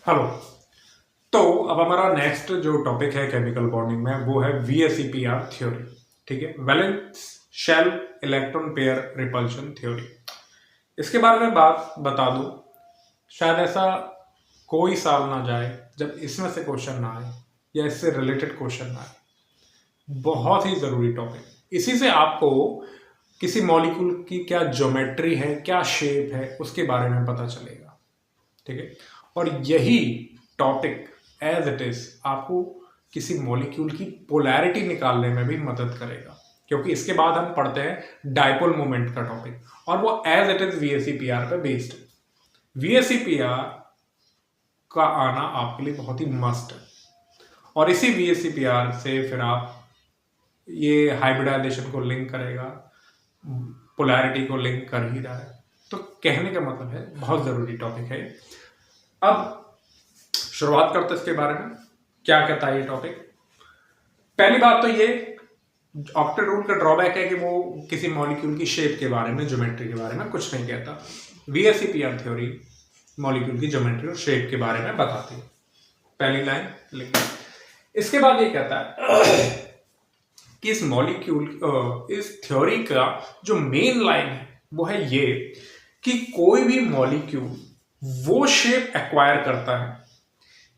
Hello. तो अब हमारा नेक्स्ट जो टॉपिक है केमिकल बॉन्डिंग में वो है VSEPR थ्योरी। ठीक है, valence shell electron pair repulsion theory. इसके बारे में बात बता दूं, शायद ऐसा कोई साल ना जाए जब इसमें से क्वेश्चन ना आए या इससे रिलेटेड क्वेश्चन ना आए। बहुत ही जरूरी टॉपिक। इसी से आपको किसी मॉलिक्यूल की क्या ज्योमेट्री है, क्या शेप है, उसके बारे में पता चलेगा। ठीक है, और यही टॉपिक एज इट इज आपको किसी मॉलिक्यूल की पोलैरिटी निकालने में भी मदद करेगा, क्योंकि इसके बाद हम पढ़ते हैं डाइपोल मोमेंट का टॉपिक और वो एज इट इज VSEPR पे बेस्ड है। VSEPR का आना आपके लिए बहुत ही मस्ट है और इसी VSEPR से फिर आप ये हाइब्रिडाइजेशन को लिंक करेगा, पोलैरिटी को लिंक कर ही रहा है। तो कहने का मतलब है बहुत जरूरी टॉपिक है। अब शुरुआत करते हैं इसके बारे में, क्या कहता है ये टॉपिक। पहली बात तो ये ऑक्टेट रूल का ड्रॉबैक है कि वो किसी मॉलिक्यूल की शेप के बारे में, ज्योमेट्री के बारे में कुछ नहीं कहता। VSEPR थ्योरी मॉलिक्यूल की ज्योमेट्री और शेप के बारे में बताती है, पहली लाइन लिखी। इसके बाद ये कहता है कि इस मॉलिक्यूल इस थ्योरी का जो मेन लाइन है वो है ये कि कोई भी मॉलिक्यूल वो शेप एक्वायर करता है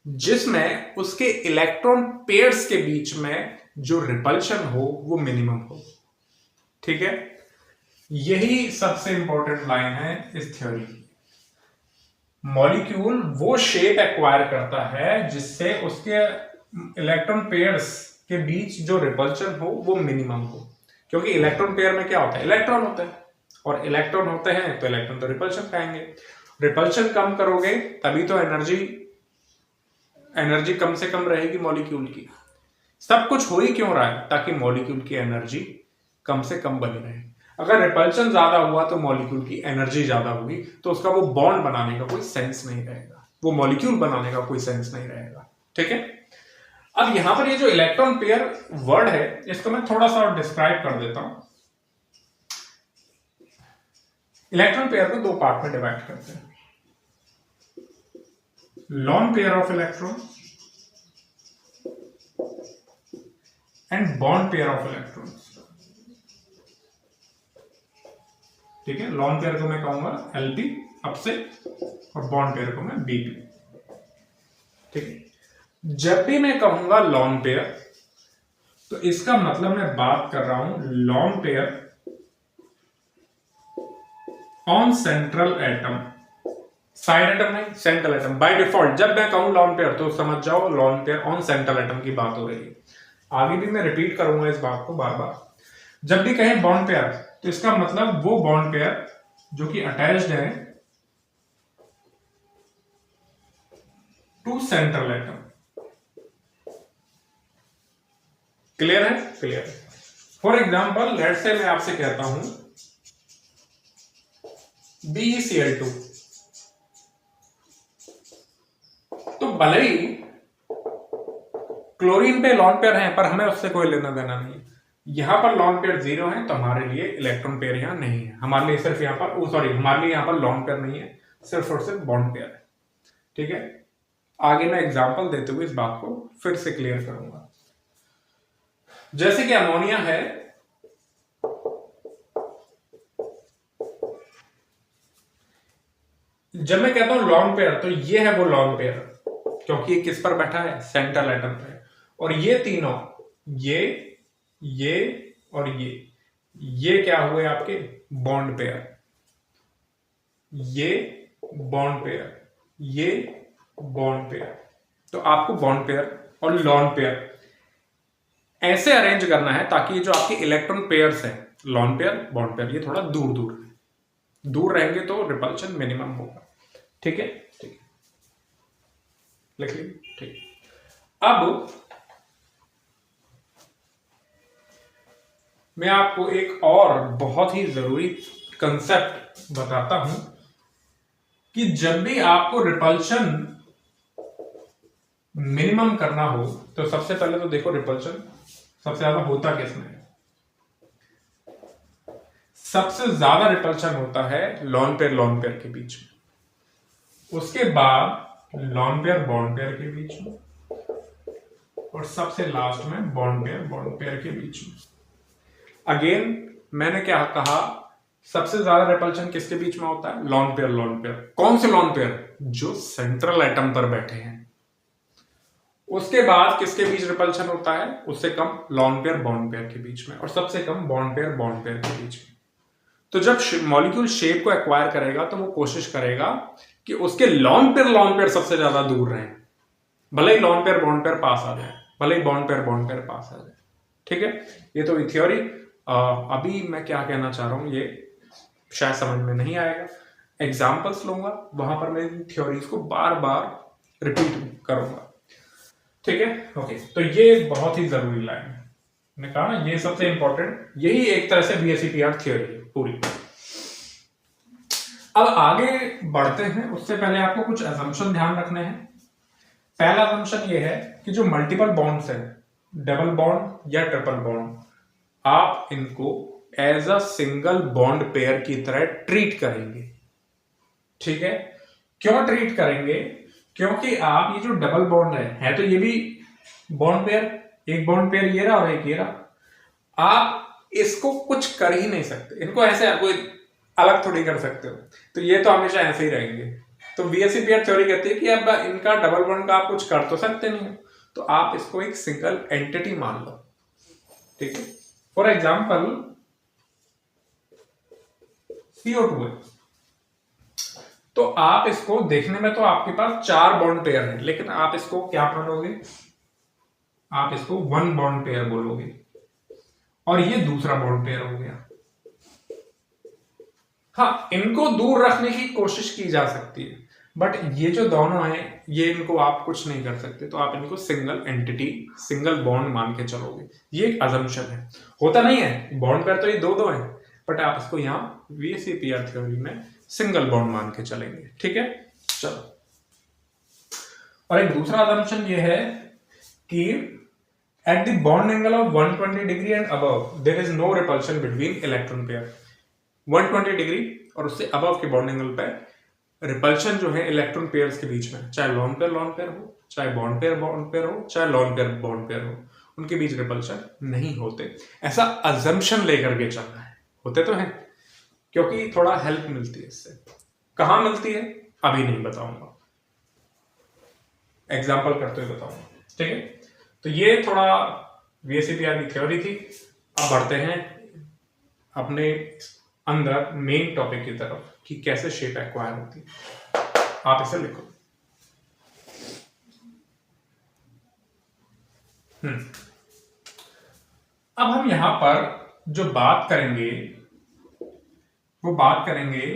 जिसमें उसके इलेक्ट्रॉन पेयर्स के बीच में जो रिपल्शन हो वो मिनिमम हो। ठीक है, यही सबसे इंपॉर्टेंट लाइन है इस थ्योरी की। मॉलिक्यूल वो शेप एक्वायर करता है जिससे उसके इलेक्ट्रॉन पेयर्स के बीच जो रिपल्शन हो वो मिनिमम हो, क्योंकि इलेक्ट्रॉन पेयर में क्या होता है, इलेक्ट्रॉन होते हैं, और इलेक्ट्रॉन होते हैं तो इलेक्ट्रॉन तो रिपल्शन पाएंगे। रिपल्शन कम करोगे तभी तो एनर्जी कम से कम रहेगी मॉलिक्यूल की। सब कुछ हो ही क्यों रहा है, ताकि मॉलिक्यूल की एनर्जी कम से कम बनी रहे। अगर रिपल्शन ज्यादा हुआ तो मॉलिक्यूल की एनर्जी ज्यादा होगी, तो उसका वो बॉन्ड बनाने का कोई सेंस नहीं रहेगा, वो मॉलिक्यूल बनाने का कोई सेंस नहीं रहेगा। ठीक है, अब यहां पर ये जो इलेक्ट्रॉन पेयर वर्ड है इसको मैं थोड़ा सा डिस्क्राइब कर देता हूं। इलेक्ट्रॉन पेयर को दो पार्ट में डिवाइड करते हैं, lone pair of electron and bond pair of electrons. ठीक है, लॉन पेयर को मैं कहूंगा LP अब से, और बॉन्ड पेयर को मैं BP। ठीक है, जब भी मैं कहूंगा लॉन पेयर तो इसका मतलब मैं बात कर रहा हूं lawn pair on central atom, side atom नहीं, सेंट्रल एटम। बाय डिफॉल्ट जब मैं कहूं लॉन पेयर तो समझ जाओ lawn pair on central atom की बात हो रही है। आगे भी मैं रिपीट करूंगा इस बात को बार बार। जब भी कहें बॉन्ड पेयर तो इसका मतलब वो बॉन्ड पेयर जो कि अटैच्ड है टू सेंट्रल एटम। क्लियर है? क्लियर है। फॉर एग्जाम्पल लेट्स से मैं आपसे कहता हूं BeCl2, तो भले ही क्लोरीन पे लॉन पेयर है पर हमें उससे कोई लेना देना नहीं है। यहां पर लॉन पेयर 0 है तो हमारे लिए इलेक्ट्रॉन पेयर यहां नहीं है, हमारे लिए सिर्फ यहां पर हमारे लिए यहां पर लॉन पेयर नहीं है, सिर्फ और सिर्फ बॉन्ड पेयर है। ठीक है, आगे मैं एग्जांपल देते हुए इस बात को फिर से क्लियर करूंगा। जैसे कि अमोनिया है, जब मैं कहता हूं लॉन पेयर तो ये है वो लॉन पेयर, क्योंकि ये किस पर बैठा है, सेंट्रल एटम पे। और ये तीनों, ये और ये क्या हुए आपके बॉन्ड पेयर, ये बॉन्ड पेयर, ये बॉन्ड पेयर। तो आपको बॉन्ड पेयर और लॉन पेयर ऐसे अरेंज करना है ताकि जो आपके इलेक्ट्रॉन पेयर्स हैं, लॉन पेयर बॉन्ड पेयर, ये थोड़ा दूर रहेंगे तो रिपल्शन मिनिमम होगा। ठीक है, ठीक है, लिख लीजिए। ठीक, अब मैं आपको एक और बहुत ही जरूरी कंसेप्ट बताता हूं कि जब भी आपको रिपल्शन मिनिमम करना हो तो सबसे पहले तो देखो रिपल्शन सबसे ज्यादा होता किसमें है। सबसे ज्यादा रिपल्शन होता है लॉन पेयर के बीच में, उसके बाद लॉन पेयर बॉन्ड पेयर के बीच में, और सबसे लास्ट में बॉन्ड पेयर के बीच में। अगेन मैंने क्या कहा, सबसे ज्यादा रिपल्शन किसके बीच में होता है? Lone pair. कौन से लॉन पेयर? जो सेंट्रल एटम पर बैठे हैं। उसके बाद किसके बीच रिपल्शन होता है? उससे कम लॉन पेयर बॉन्ड पेयर के बीच में, और सबसे कम बॉन्ड पेयर के बीच में। तो जब मॉलिक्यूल शेप को एक्वायर करेगा तो वो कोशिश करेगा कि उसके लॉन पेयर सबसे ज्यादा दूर रहे, भले ही लॉन पेयर बॉन्ड पेयर पास आ जाए, भले ही बॉन्ड पेयर पास आ जाए। ठीक है, ये तो थ्योरी। अभी मैं क्या कहना चाह रहा हूं ये शायद समझ में नहीं आएगा, एग्जाम्पल्स लूंगा, वहां पर मैं थ्योरीज को बार बार रिपीट करूंगा। ठीक है, ओके। तो ये बहुत ही जरूरी लाइन है, मैंने कहा ना, ये सबसे इंपॉर्टेंट, यही एक तरह से VSEPR थ्योरी है पूरी। अब आगे बढ़ते हैं, उससे पहले आपको कुछ असम्पशन ध्यान रखने हैं। पहला असम्पशन ये है कि जो मल्टीपल बॉन्ड्स है, डबल बॉन्ड या ट्रिपल बॉन्ड, आप इनको as a single bond pair की तरह ट्रीट करेंगे। ठीक है, क्यों ट्रीट करेंगे? क्योंकि आप ये जो डबल बॉन्ड है तो ये भी बॉन्ड पेयर, एक बॉन्ड पेयर ये रहा और एक ये रहा। आप इसको कुछ कर ही नहीं सकते, इनको ऐसे कोई अलग थोड़ी कर सकते हो, तो ये तो हमेशा ऐसे ही रहेंगे। तो VSEPR थ्योरी कहती है कि अब इनका डबल बॉन्ड का आप कुछ कर तो सकते नहीं हो, तो आप इसको एक सिंगल एंटिटी मान लो। ठीक है, फॉर एग्जाम्पल CO2 है, तो आप इसको देखने में तो आपके पास 4 बॉन्ड पेयर है, लेकिन आप इसको क्या मानोगे? आप इसको 1 बॉन्ड पेयर बोलोगे, और ये दूसरा बॉन्ड पेयर हो गया। हाँ, इनको दूर रखने की कोशिश की जा सकती है, बट ये जो दोनों हैं, ये इनको आप कुछ नहीं कर सकते, तो आप इनको सिंगल एंटिटी, सिंगल बॉन्ड मान के चलोगे। ये एक अजम्पशन है, होता नहीं है, बॉन्ड पेयर तो ये दो हैं, बट आप इसको यहाँ VSEPR थ्योरी में सिंगल बॉन्ड मान के चलेंगे। ठीक है, चलो। और एक दूसरा अजम्पशन ये है कि at the bond angle of 120 degree and above there is no repulsion between electron pair. 120 degree और उससे अबव के बॉन्ड एंगल पे रिपल्शन जो है इलेक्ट्रॉन पेयर्स के बीच में, चाहे लोन पेयर हो, चाहे बॉन्ड पेयर हो, चाहे लोन पेयर बॉन्ड पेयर हो, उनके बीच रिपल्शन नहीं होते। ऐसा अजम्पशन लेकर के चलना है, होते तो हैं, क्योंकि थोड़ा हेल्प मिलती है इससे। कहां मिलती है अभी नहीं बताऊंगा, एग्जाम्पल करते हुए बताऊंगा। ठीक है, तो ये थोड़ा VSEPR की थ्योरी थी। अब बढ़ते हैं अपने अंदर मेन टॉपिक की तरफ कि कैसे शेप एक्वायर होती है। आप इसे लिखो। अब हम यहां पर जो बात करेंगे वो बात करेंगे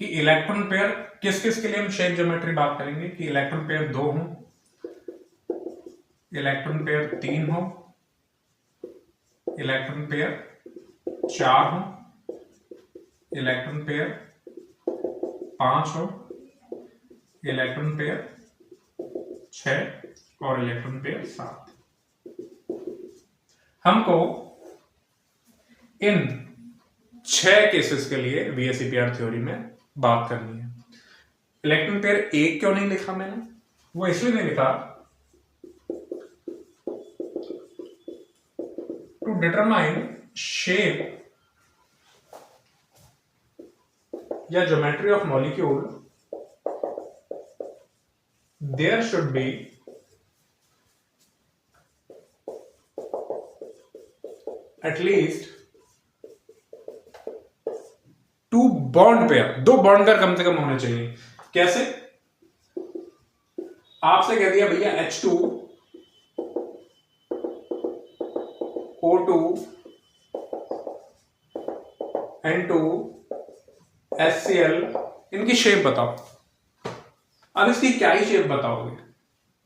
कि इलेक्ट्रॉन पेयर किस किस के लिए हम शेप ज्योमेट्री बात करेंगे कि इलेक्ट्रॉन पेयर 2 हो, इलेक्ट्रॉन पेयर 3 हो, इलेक्ट्रॉन पेयर 4 हो, इलेक्ट्रॉन पेयर 5 हो, इलेक्ट्रॉन पेयर 6 और इलेक्ट्रॉन पेयर 7। हमको इन 6 केसेस के लिए VSEPR थ्योरी में बात करनी है। इलेक्ट्रॉन पेयर 1 क्यों नहीं लिखा मैंने? वो इसलिए नहीं लिखा, टू डिटरमाइन शेप या geometry of molecule there should be at least 2 bond pair, 2 bond pair कम से कम होने चाहिए। कैसे? आपसे कह दिया भैया H2 O2 N2 HCl, इनकी शेप बताओ। अब इसकी क्या ही शेप बताओगे?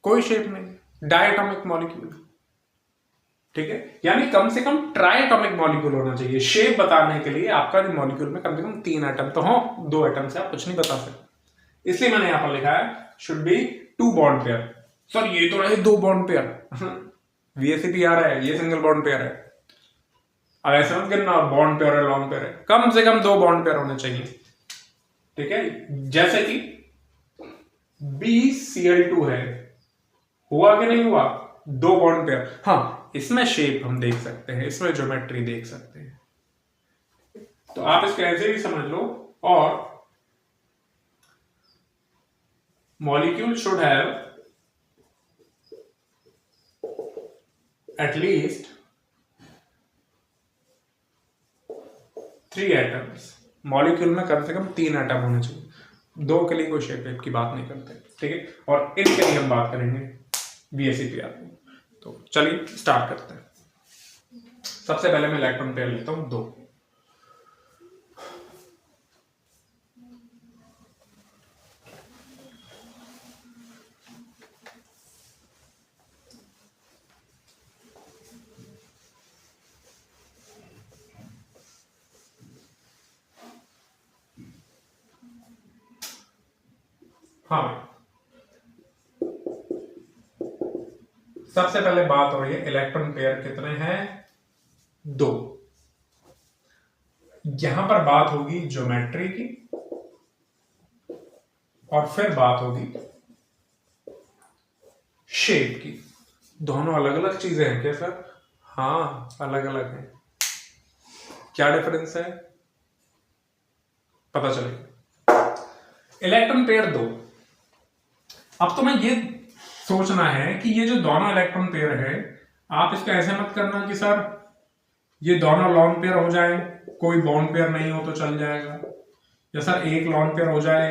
कोई शेप नहीं, डायटोमिक मॉलिक्यूल। ठीक है, यानी कम से कम ट्राइएटॉमिक मॉलिक्यूल होना चाहिए। शेप बताने के लिए आपका जो मॉलिक्यूल में कम से कम 3 एटम तो हो, 2 एटम से आप कुछ नहीं बता सकते। इसलिए मैंने यहां पर लिखा है should be 2 bond pair. Sir ये तो रहे 2 बॉन्ड पेयर, VSEPR है, ये सिंगल बॉन्ड पेयर है। अब ऐसे मत करना बॉन्ड पेयर है लॉन्ग पेयर है, कम से कम 2 बॉन्ड पेयर होने चाहिए। ठीक है, जैसे कि BCl2 है, हुआ कि नहीं हुआ? 2 बॉन्ड पेयर। हाँ, इसमें शेप हम देख सकते हैं, इसमें ज्योमेट्री देख सकते हैं, तो आप इसको ऐसे भी समझ लो। और molecule should have at least 3 atoms. Molecule में कम से कम 3 एटम होने चाहिए, 2 के लिए कोई शेप वेप की बात नहीं करते, ठीक है। और इनके लिए हम बात करेंगे VSEPR। तो चलिए स्टार्ट करते हैं। सबसे पहले मैं इलेक्ट्रॉन पेयर लेता हूं 2। हाँ, सबसे पहले बात हो रही है इलेक्ट्रॉन पेयर कितने हैं? 2। यहां पर बात होगी ज्योमेट्री की और फिर बात होगी शेप की। दोनों अलग अलग चीजें हैं क्या सर? हाँ, अलग अलग है। क्या डिफरेंस है पता चलेगा। Electron pair 2। अब तुम्हें ये सोचना है कि ये जो दोनों इलेक्ट्रॉन पेयर है, आप इसको ऐसे मत करना कि सर ये दोनों लॉन पेयर हो जाए, कोई बॉन्ड पेयर नहीं हो तो चल जाएगा, या सर एक लॉन पेयर हो जाए,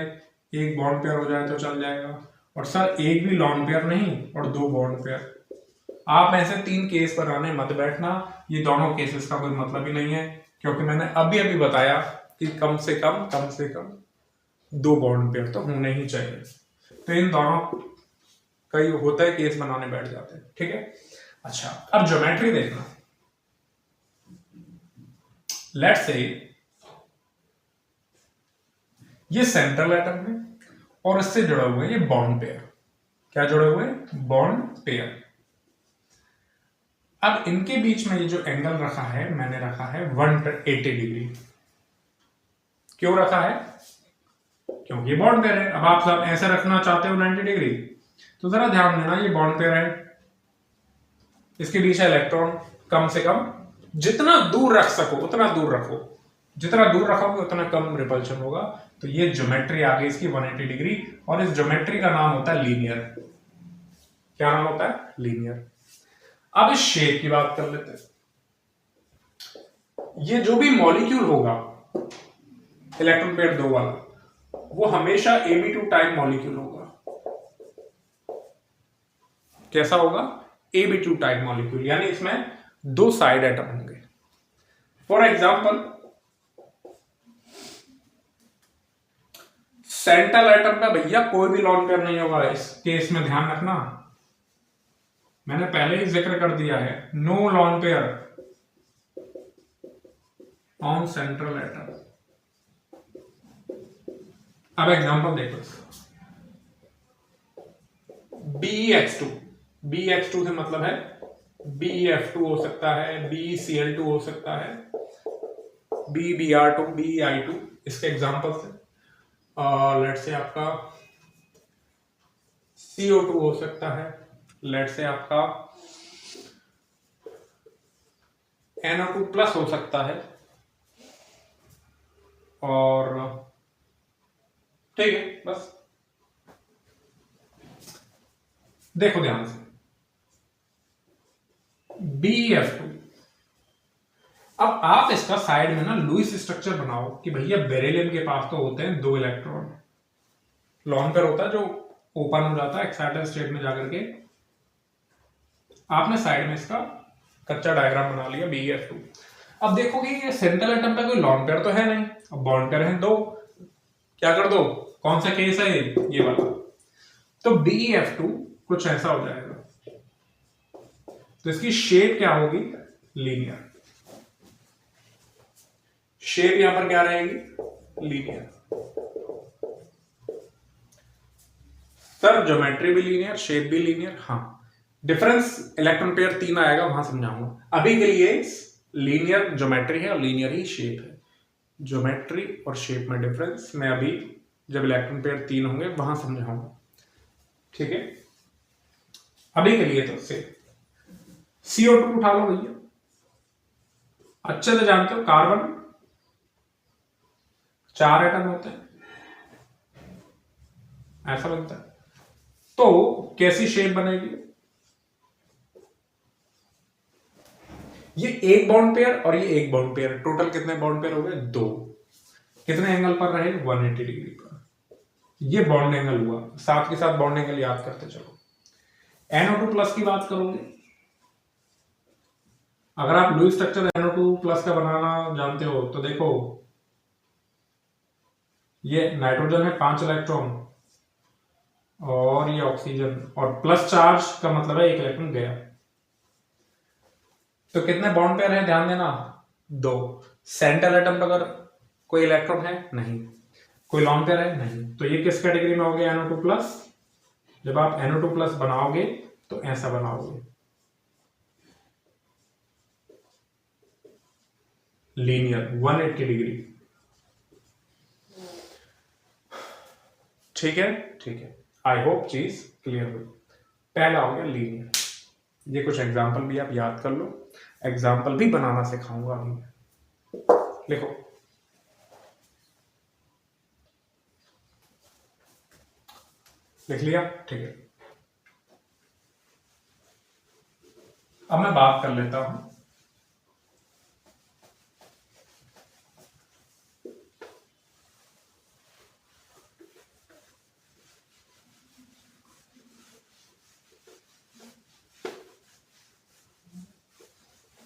एक बॉन्ड पेयर हो जाए तो चल जाएगा, और सर एक भी लॉन पेयर नहीं और 2 बॉन्ड पेयर। आप ऐसे 3 केस बनाने मत बैठना, ये दोनों केसेस का कोई मतलब ही नहीं है, क्योंकि मैंने अभी अभी बताया कि कम से कम 2 बॉन्ड पेयर तो होने ही चाहिए। तो इन दोनों कई होता है केस बनाने बैठ जाते हैं, ठीक है। अच्छा, अब ज्योमेट्री देखना। लेट्स से ये सेंट्रल एटम है और इससे जुड़ा हुआ है ये बॉन्ड पेयर। क्या जुड़े हुए हैं? Bond pair. अब इनके बीच में ये जो एंगल रखा है, मैंने रखा है 180 डिग्री। क्यों रखा है? क्योंकि ये बॉन्ड पेयर है। अब आप सब ऐसे रखना चाहते हो 90 डिग्री, तो जरा ध्यान देना, ये बॉन्ड पेयर है, इसके बीच है इलेक्ट्रॉन। कम से कम जितना दूर रख सको उतना दूर रखो, जितना दूर रखोगे उतना कम रिपल्शन होगा। तो ये ज्योमेट्री आ गई इसकी 180 डिग्री, और इस ज्योमेट्री का नाम होता है लीनियर। क्या नाम होता है? लीनियर। अब इस शेप की बात कर लेते हैं। ये जो भी मॉलिक्यूल होगा इलेक्ट्रॉन पेयर 2 वाला, वो हमेशा AB2 टाइप मॉलिक्यूल होगा। कैसा होगा? AB2 टाइप मॉलिक्यूल, यानी इसमें 2 साइड एटम होंगे। फॉर एग्जाम्पल, सेंट्रल एटम पे भैया कोई भी लॉन पेयर नहीं होगा। इस केस में ध्यान रखना, मैंने पहले ही जिक्र कर दिया है, no lone pair on central atom. अब एग्जांपल देखो इसका। BeX2 से मतलब है BeF2 हो सकता है, BeCl2 हो सकता है, BeBr2, BeI2। इसके एग्जांपल से लेट्स से आपका CO2 हो सकता है, लेट्स से आपका NO2 प्लस हो सकता है, और ठीक है। बस देखो ध्यान से, BeF2। अब आप इसका साइड में ना लुईस स्ट्रक्चर बनाओ कि भैया बेरिलियम के पास तो होते हैं 2 इलेक्ट्रॉन, लॉन पेयर होता है जो ओपन हो जाता है एक्साइटेड स्टेट में जाकर के। आपने साइड में इसका कच्चा डायग्राम बना लिया BeF2। अब देखोगे ये सेंट्रल एटम पे कोई लॉन पेयर तो है नहीं, अब बॉन्ड पेयर है 2। क्या कर दो? कौन सा केस है ये वाला? तो BeF2 कुछ ऐसा हो जाएगा। तो इसकी शेप क्या होगी? लीनियर। शेप यहां पर क्या रहेगी? लीनियर। सर ज्योमेट्री भी लीनियर, शेप भी लीनियर। हाँ, डिफरेंस इलेक्ट्रॉन पेयर 3 आएगा, वहां समझाऊंगा। अभी के लिए लीनियर ज्योमेट्री है और लीनियर ही शेप है। ज्योमेट्री और शेप में डिफरेंस मैं अभी जब इलेक्ट्रॉन पेयर 3 होंगे वहां समझाऊंगा। ठीक है, अभी के लिए तो से CO2 उठा लो भैया, अच्छे से जानते हो कार्बन 4 एटम होते हैं, ऐसा बनता है। तो कैसी शेप बनेगी, ये एक बॉन्ड पेयर और ये एक बॉन्ड पेयर, टोटल कितने बॉन्ड पेयर हो गए, 2। कितने एंगल पर रहे, 180 डिग्री पर। ये बॉन्ड एंगल हुआ, साथ के साथ बॉन्ड एंगल याद करते चलो। NO2 प्लस की बात करोगे, अगर आप लुईस स्ट्रक्चर NO2 प्लस का बनाना जानते हो तो देखो, ये नाइट्रोजन है 5 इलेक्ट्रॉन और ये ऑक्सीजन, और प्लस चार्ज का मतलब है 1 इलेक्ट्रॉन गया। तो कितने बॉन्ड पेयर है ध्यान देना, 2। सेंट्रल एटम पर अगर कोई इलेक्ट्रॉन है नहीं, कोई लॉन्ग पेयर है नहीं, तो ये किस कैटेगरी में हो गया, NO2 प्लस। जब आप NO2 प्लस बनाओगे तो ऐसा बनाओगे, लीनियर 180 डिग्री। ठीक है, ठीक है, आई होप चीज क्लियर हुई। पहला हो गया लीनियर, ये कुछ एग्जाम्पल भी आप याद कर लो, एग्जाम्पल भी बनाना सिखाऊंगा अभी। लिखो, लिख लिया, ठीक है। अब मैं बात कर लेता हूं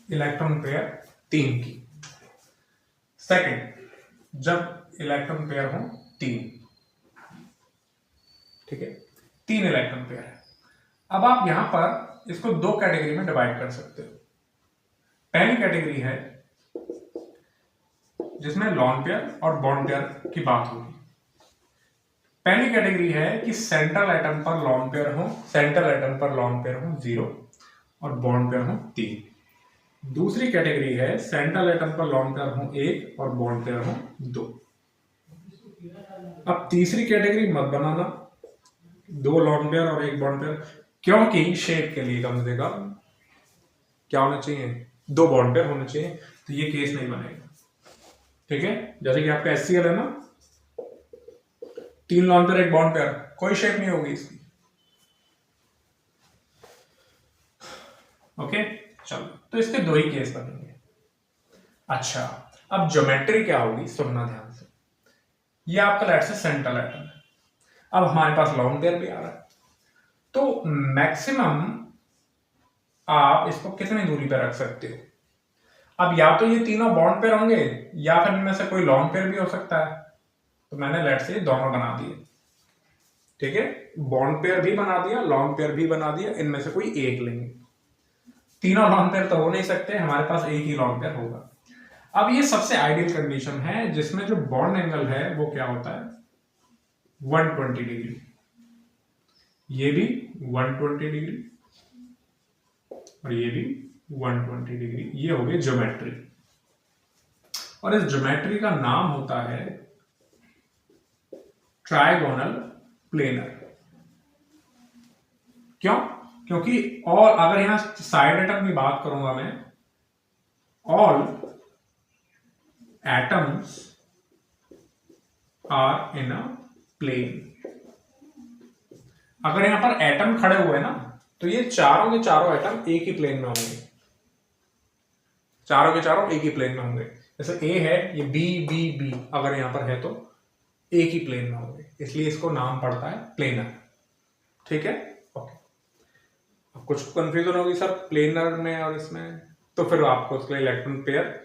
इलेक्ट्रॉन पेयर 3 की। सेकंड, जब इलेक्ट्रॉन पेयर हो 3, ठीक है, 3 इलेक्ट्रॉन पेयर है। अब आप यहां पर इसको 2 कैटेगरी में डिवाइड कर सकते हो। पहली कैटेगरी है जिसमें लॉन पेयर और बॉन्ड पेयर की बात होगी। पहली कैटेगरी है कि सेंट्रल एटम पर लॉन पेयर हो, सेंट्रल एटम पर लॉन पेयर हो 0 और बॉन्ड पेयर हो 3। दूसरी कैटेगरी है सेंट्रल एटम पर लॉन पेयर हो 1 और बॉन्ड पेयर हो 2। अब तीसरी कैटेगरी मत बनाना, 2 लॉन पेयर और 1 बॉन्ड पेयर, क्योंकि शेप के लिए कम से कम क्या होना चाहिए, 2 बॉन्ड पेयर होने चाहिए, तो ये केस नहीं बनेगा। ठीक है, जैसे कि आपका HCl है ना, 3 लॉन पेयर 1 बॉन्ड पेयर, कोई शेप नहीं होगी इसकी। ओके, चलो, तो इसके 2 ही केस बनेंगे। अच्छा, अब ज्योमेट्री क्या होगी, सुनना ध्यान से। ये आपका लेट से सेंट्रल एटम है, अब हमारे पास लॉन पेयर भी आ रहा है, तो मैक्सिमम आप इसको कितनी दूरी पर रख सकते हो। अब या तो ये तीनों बॉन्ड पेयर होंगे या फिर इनमें से कोई लॉन पेयर भी हो सकता है, तो मैंने लेट से दोनों बना दिए। ठीक है, बॉन्ड पेयर भी बना दिया, लॉन पेयर भी बना दिया, इनमें से कोई एक लेंगे। तीनों लॉन पेयर तो हो नहीं सकते, हमारे पास एक ही लॉन पेयर होगा। अब ये सबसे आइडियल कंडीशन है जिसमें जो बॉन्ड एंगल है वो क्या होता है, 120 डिग्री, ये भी 120 डिग्री और ये भी 120 डिग्री। ये हो गई ज्योमेट्री, और इस ज्योमेट्री का नाम होता है ट्राइगोनल प्लेनर। क्यों, क्योंकि और अगर यहां साइड एटम की बात करूंगा मैं, all atoms are in a plane. अगर यहां पर एटम खड़े हुए ना, तो ये चारों के चारों एटम एक ही प्लेन में होंगे, चारों के चारों एक ही प्लेन में होंगे। जैसे ए है, ये बी बी बी अगर यहां पर है तो एक ही प्लेन में होंगे, इसलिए इसको नाम पड़ता है प्लेनर। ठीक है, ओके। अब कुछ कंफ्यूजन होगी सर प्लेनर में और इसमें, तो फिर आपको उसके लिए इलेक्ट्रॉन पेयर,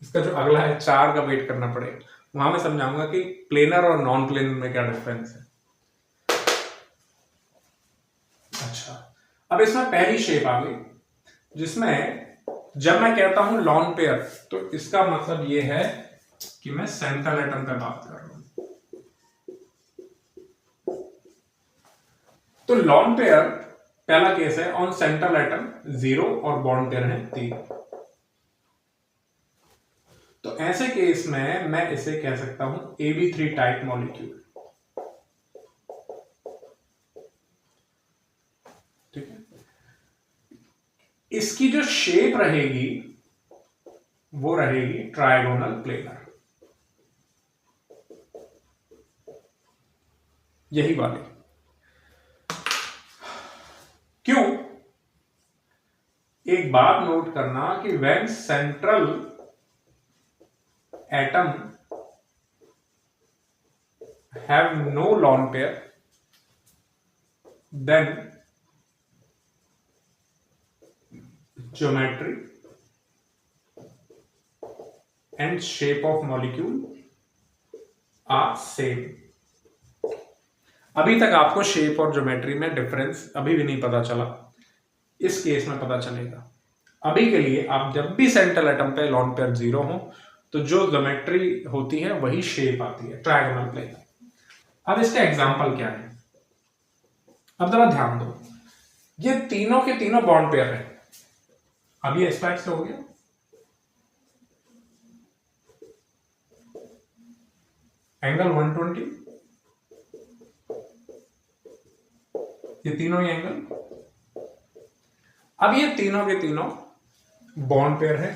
इसका जो अगला है 4 का वेट करना पड़ेगा, वहां मैं समझाऊंगा कि प्लेनर और नॉन प्लेनर में क्या डिफरेंस है। अच्छा, अब इसमें पहली शेप आ गई जिसमें जब मैं कहता हूं लॉन पेयर, तो इसका मतलब यह है कि मैं सेंट्रल एटम पे बात कर रहा हूं। तो लॉन पेयर पहला केस है, ऑन सेंट्रल एटम 0 और बॉन्ड पेयर है 3। तो ऐसे केस में मैं इसे कह सकता हूं AB3 टाइप मॉलिक्यूल। ठीक है, इसकी जो शेप रहेगी वो रहेगी ट्रायगोनल प्लेनर, यही वाली। क्यों? एक बात नोट करना कि when central atom have no lone pair, then geometry and shape of molecule are same. अभी तक आपको शेप और ज्योमेट्री में डिफरेंस अभी भी नहीं पता चला, इस केस में पता चलेगा। अभी के लिए आप जब भी सेंट्रल एटम पे लॉन पेयर 0 हो तो जो ज्योमेट्री होती है वही शेप आती है, ट्रायगोनल प्लेनर। अब इसका एग्जांपल क्या है, अब जरा ध्यान दो, ये तीनों के तीनों बॉन्ड पेयर है। अब ये इस टाइप से हो गया, एंगल 120, ये तीनों ही एंगल। अब ये तीनों के तीनों बॉन्ड पेयर है।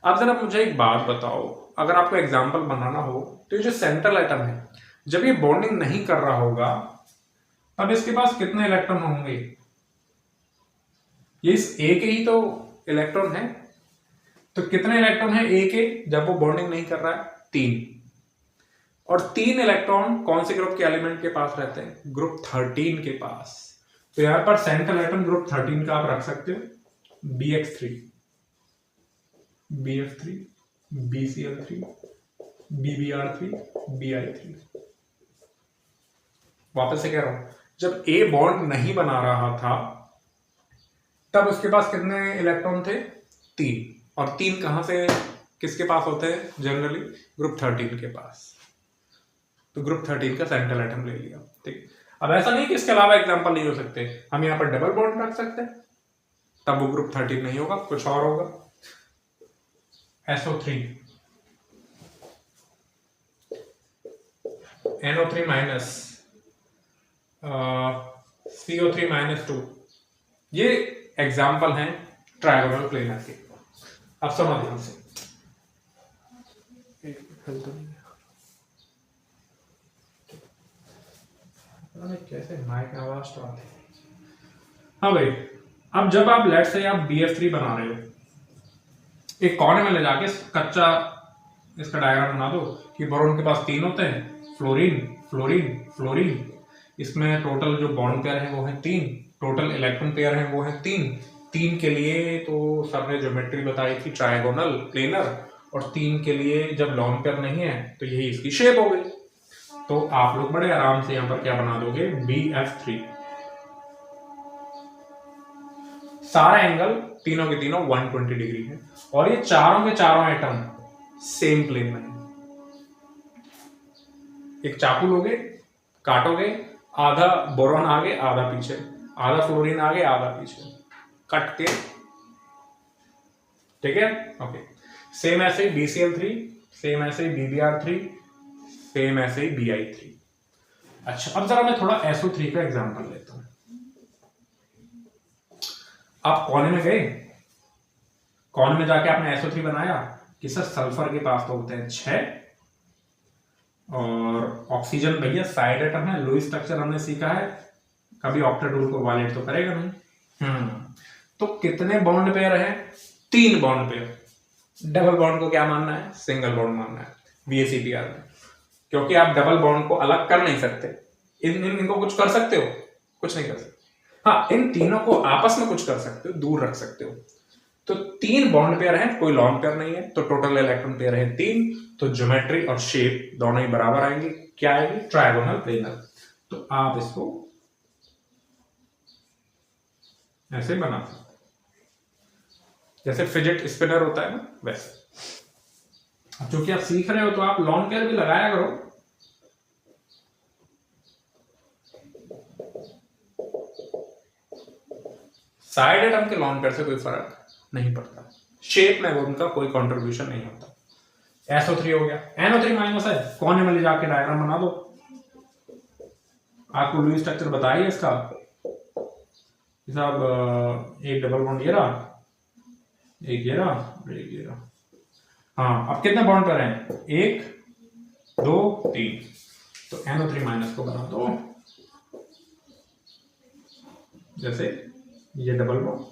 अब जरा मुझे एक बात बताओ, अगर आपको एग्जांपल बनाना हो तो ये जो सेंट्रल एटम है, जब ये बॉन्डिंग नहीं कर रहा होगा तब इसके पास कितने इलेक्ट्रॉन होंगे? ये इस ए के ही तो इलेक्ट्रॉन है, तो कितने इलेक्ट्रॉन है ए के जब वो बॉन्डिंग नहीं कर रहा है? 3। और 3 इलेक्ट्रॉन कौन से ग्रुप के एलिमेंट के पास रहते हैं? ग्रुप 13 के पास। तो यहां पर सेंट्रल एटम ग्रुप 13 का आप रख सकते हो BX3, BF3, BCl3, BBr3, BI3। वापस से कह रहा हूं, जब ए बॉन्ड नहीं बना रहा था तब उसके पास कितने इलेक्ट्रॉन थे? 3। और 3 कहां से किसके पास होते हैं जनरली? ग्रुप 13 के पास। तो ग्रुप 13 का सेंट्रल एटम ले लिया, ठीक। अब ऐसा नहीं कि इसके अलावा एग्जांपल नहीं हो सकते, हम यहां पर डबल बॉन्ड रख सकते हैं, तब वो ग्रुप 13 नहीं होगा, कुछ और होगा। SO3, NO3 माइनस, CO3 -2, ये एग्जाम्पल हैं ट्रायगोनल प्लेनर के। अब समझ ध्यान से, कैसे माइक में आवाज तो आती है। हाँ भाई, अब जब आप लेट से आप BF3 बना रहे हो, एक कोने में ले जाके कच्चा इसका डायग्राम बना दो कि बोरोन के पास 3 होते हैं, फ्लोरीन फ्लोरीन फ्लोरीन, इसमें टोटल जो बॉन्ड पेयर है वो है 3, टोटल इलेक्ट्रॉन पेयर है वो है 3 के लिए तो सर ने ज्योमेट्री बताई थी ट्रायगोनल प्लेनर, और 3 के लिए जब लॉन पेयर नहीं है तो यही इसकी शेप हो गई। तो आप लोग बड़े आराम से यहां पर क्या बना दोगे? BF3। सारा एंगल तीनों के तीनों 120 डिग्री है, और ये चारों के चारों एटम सेम प्लेन में है। एक चाकू लोगे, काटोगे, आधा बोरॉन आगे आधा पीछे, आधा फ्लोरीन आगे आधा पीछे, कट के, ठीक है, ओके। सेम ऐसे ही BCl3, सेम ऐसे ही BBr3, सेम ऐसे ही BI3। अच्छा, अब जरा मैं थोड़ा SO3 का एग्जांपल लेता हूं। आप कोने में गए, कोने में जाके आपने SO3 बनाया कि सर सल्फर के पास तो होते हैं 6, और ऑक्सीजन भैया साइड एटम है, लुईस स्ट्रक्चर हमने सीखा है, कभी ऑक्टेट को वायलेट तो करेगा नहीं। तो कितने बॉन्ड पेयर हैं? 3 बॉन्ड पेयर। डबल बॉन्ड को क्या मानना है? सिंगल बॉन्ड मानना है VSEPR में, क्योंकि आप डबल बॉन्ड को अलग कर नहीं सकते। इनको कुछ कर सकते हो? कुछ नहीं कर सकते। हाँ, इन तीनों को आपस में कुछ कर सकते हो, दूर रख सकते हो। तो 3 बॉन्ड पेयर हैं, कोई लॉन पेयर नहीं है, तो टोटल इलेक्ट्रॉन पेयर है 3, तो ज्योमेट्री और शेप दोनों ही बराबर आएंगे। क्या आएगी? Trigonal planar. तो आप इसको ऐसे बना सकते, जैसे फिजेट स्पिनर होता है ना, वैसे। अब चूंकि आप सीख रहे हो तो आप लॉन पेयर भी लगाया करो। साइड एटम के लॉन पेयर से कोई फर्क नहीं पड़ता, शेप में वो उनका कोई कंट्रीब्यूशन नहीं होता। SO3 हो गया, NO3 माइनस है, कोने में ले जाके डायग्राम बना दो। आपको लुईस स्ट्रक्चर बताइए इसका, साहब एक डबल बॉन्ड ये रहा, एक ये रहा और एक ये रहा। हाँ, अब कितने बॉन्ड पर हैं? 1 2 3, तो NO3 माइनस को बना दो जैसे ये डबल बॉन्ड,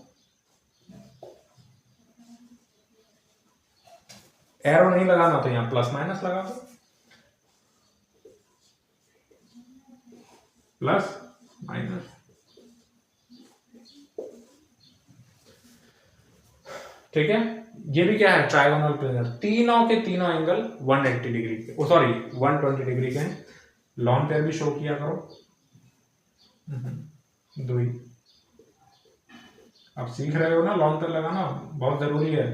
एरो नहीं लगाना तो यहां प्लस माइनस लगा दो, प्लस माइनस। ठीक है, ये भी क्या है? Trigonal planar. तीनों के तीनों एंगल 180 डिग्री के, सॉरी 120 डिग्री के हैं। लॉन पेयर भी शो किया करो। दो ही आप सीख रहे हो ना, लॉन पेयर लगाना बहुत जरूरी है।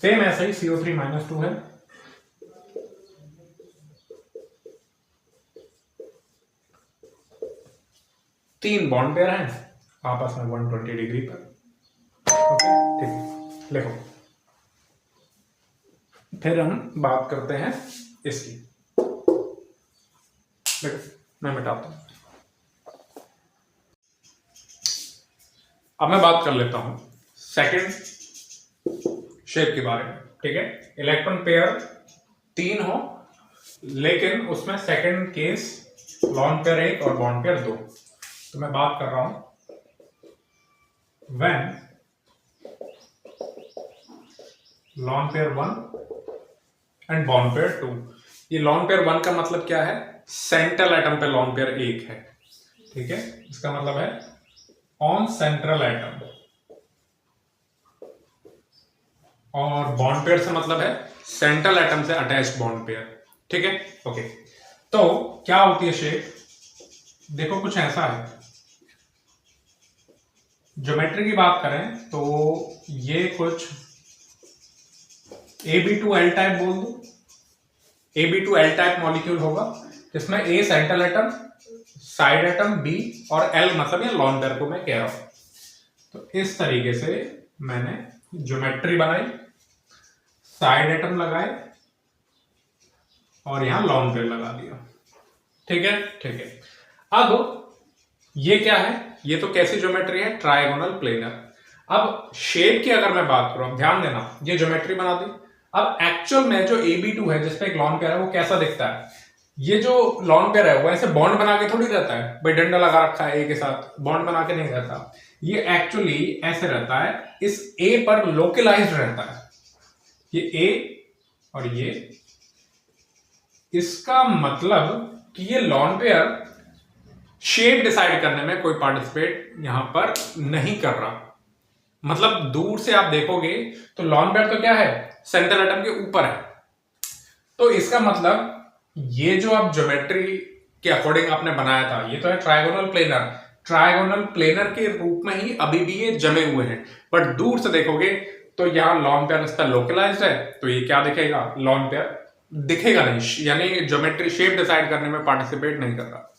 सेम ऐसा ही CO3 -2 है। तीन बॉन्ड पेयर हैं आपस में 120 डिग्री पर। ओके, ठीक है, लिखो। फिर हम बात करते हैं इसकी। देखो, मैं मिटाता हूं। अब मैं बात कर लेता हूं सेकंड शेप के बारे में। ठीक है, इलेक्ट्रॉन पेयर 3 हो, लेकिन उसमें सेकंड केस लॉन पेयर 1 और बॉन्ड पेयर 2। तो मैं बात कर रहा हूं when lone pair 1 and bond pair 2। ये lone pair 1 का मतलब क्या है? सेंट्रल एटम पे lone pair 1 है। ठीक है, इसका मतलब है ऑन सेंट्रल एटम, और बॉन्ड पेयर से मतलब है सेंट्रल एटम से अटैच बॉन्ड पेयर। ठीक है, ओके। तो क्या होती है शेप? देखो कुछ ऐसा है। ज्योमेट्री की बात करें तो ये कुछ AB2L टाइप बोल दो। AB2L टाइप मॉलिक्यूल होगा जिसमें A central atom, side atom B और L मतलब ये लॉन पेयर को मैं कह रहा हूं। तो इस तरीके से मैंने ज्योमेट्री बनाई, साइड एटम लगाए और यहां लॉन पेयर लगा दिया। ठीक है, ठीक है। अब ये क्या है? ये तो कैसी ज्योमेट्री है? Trigonal planar. अब शेप की अगर मैं बात करूं, ध्यान देना, ये ज्योमेट्री बना दी। अब एक्चुअल में जो AB2 है जिसपे एक लॉन पेयर है वो कैसा दिखता है? ये जो लॉन पेयर है वो ऐसे बॉन्ड बना के थोड़ी रहता है, भाई डंडा लगा रखा है A के साथ, बॉन्ड बना के नहीं रहता। ये एक्चुअली ऐसे रहता है, इस A पर लोकलाइज्ड रहता है, ये A और ये। इसका मतलब कि ये लॉन पेयर शेप डिसाइड करने में कोई पार्टिसिपेट यहां पर नहीं कर रहा। मतलब दूर से आप देखोगे तो लॉन पेयर तो क्या है? सेंट्रल एटम के ऊपर है। तो इसका मतलब ये जो आप ज्योमेट्री के अकॉर्डिंग आपने बनाया था, ये तो है ट्राइगोनल प्लेनर। ट्राइगोनल प्लेनर के रूप में ही अभी भी ये जमे हुए हैं, बट दूर से देखोगे तो यहां लॉन पेयर इस पर लोकलाइज्ड है, तो ये क्या दिखेगा? लॉन पेयर दिखेगा नहीं, यानी ज्योमेट्री शेप डिसाइड करने में पार्टिसिपेट नहीं कर रहा।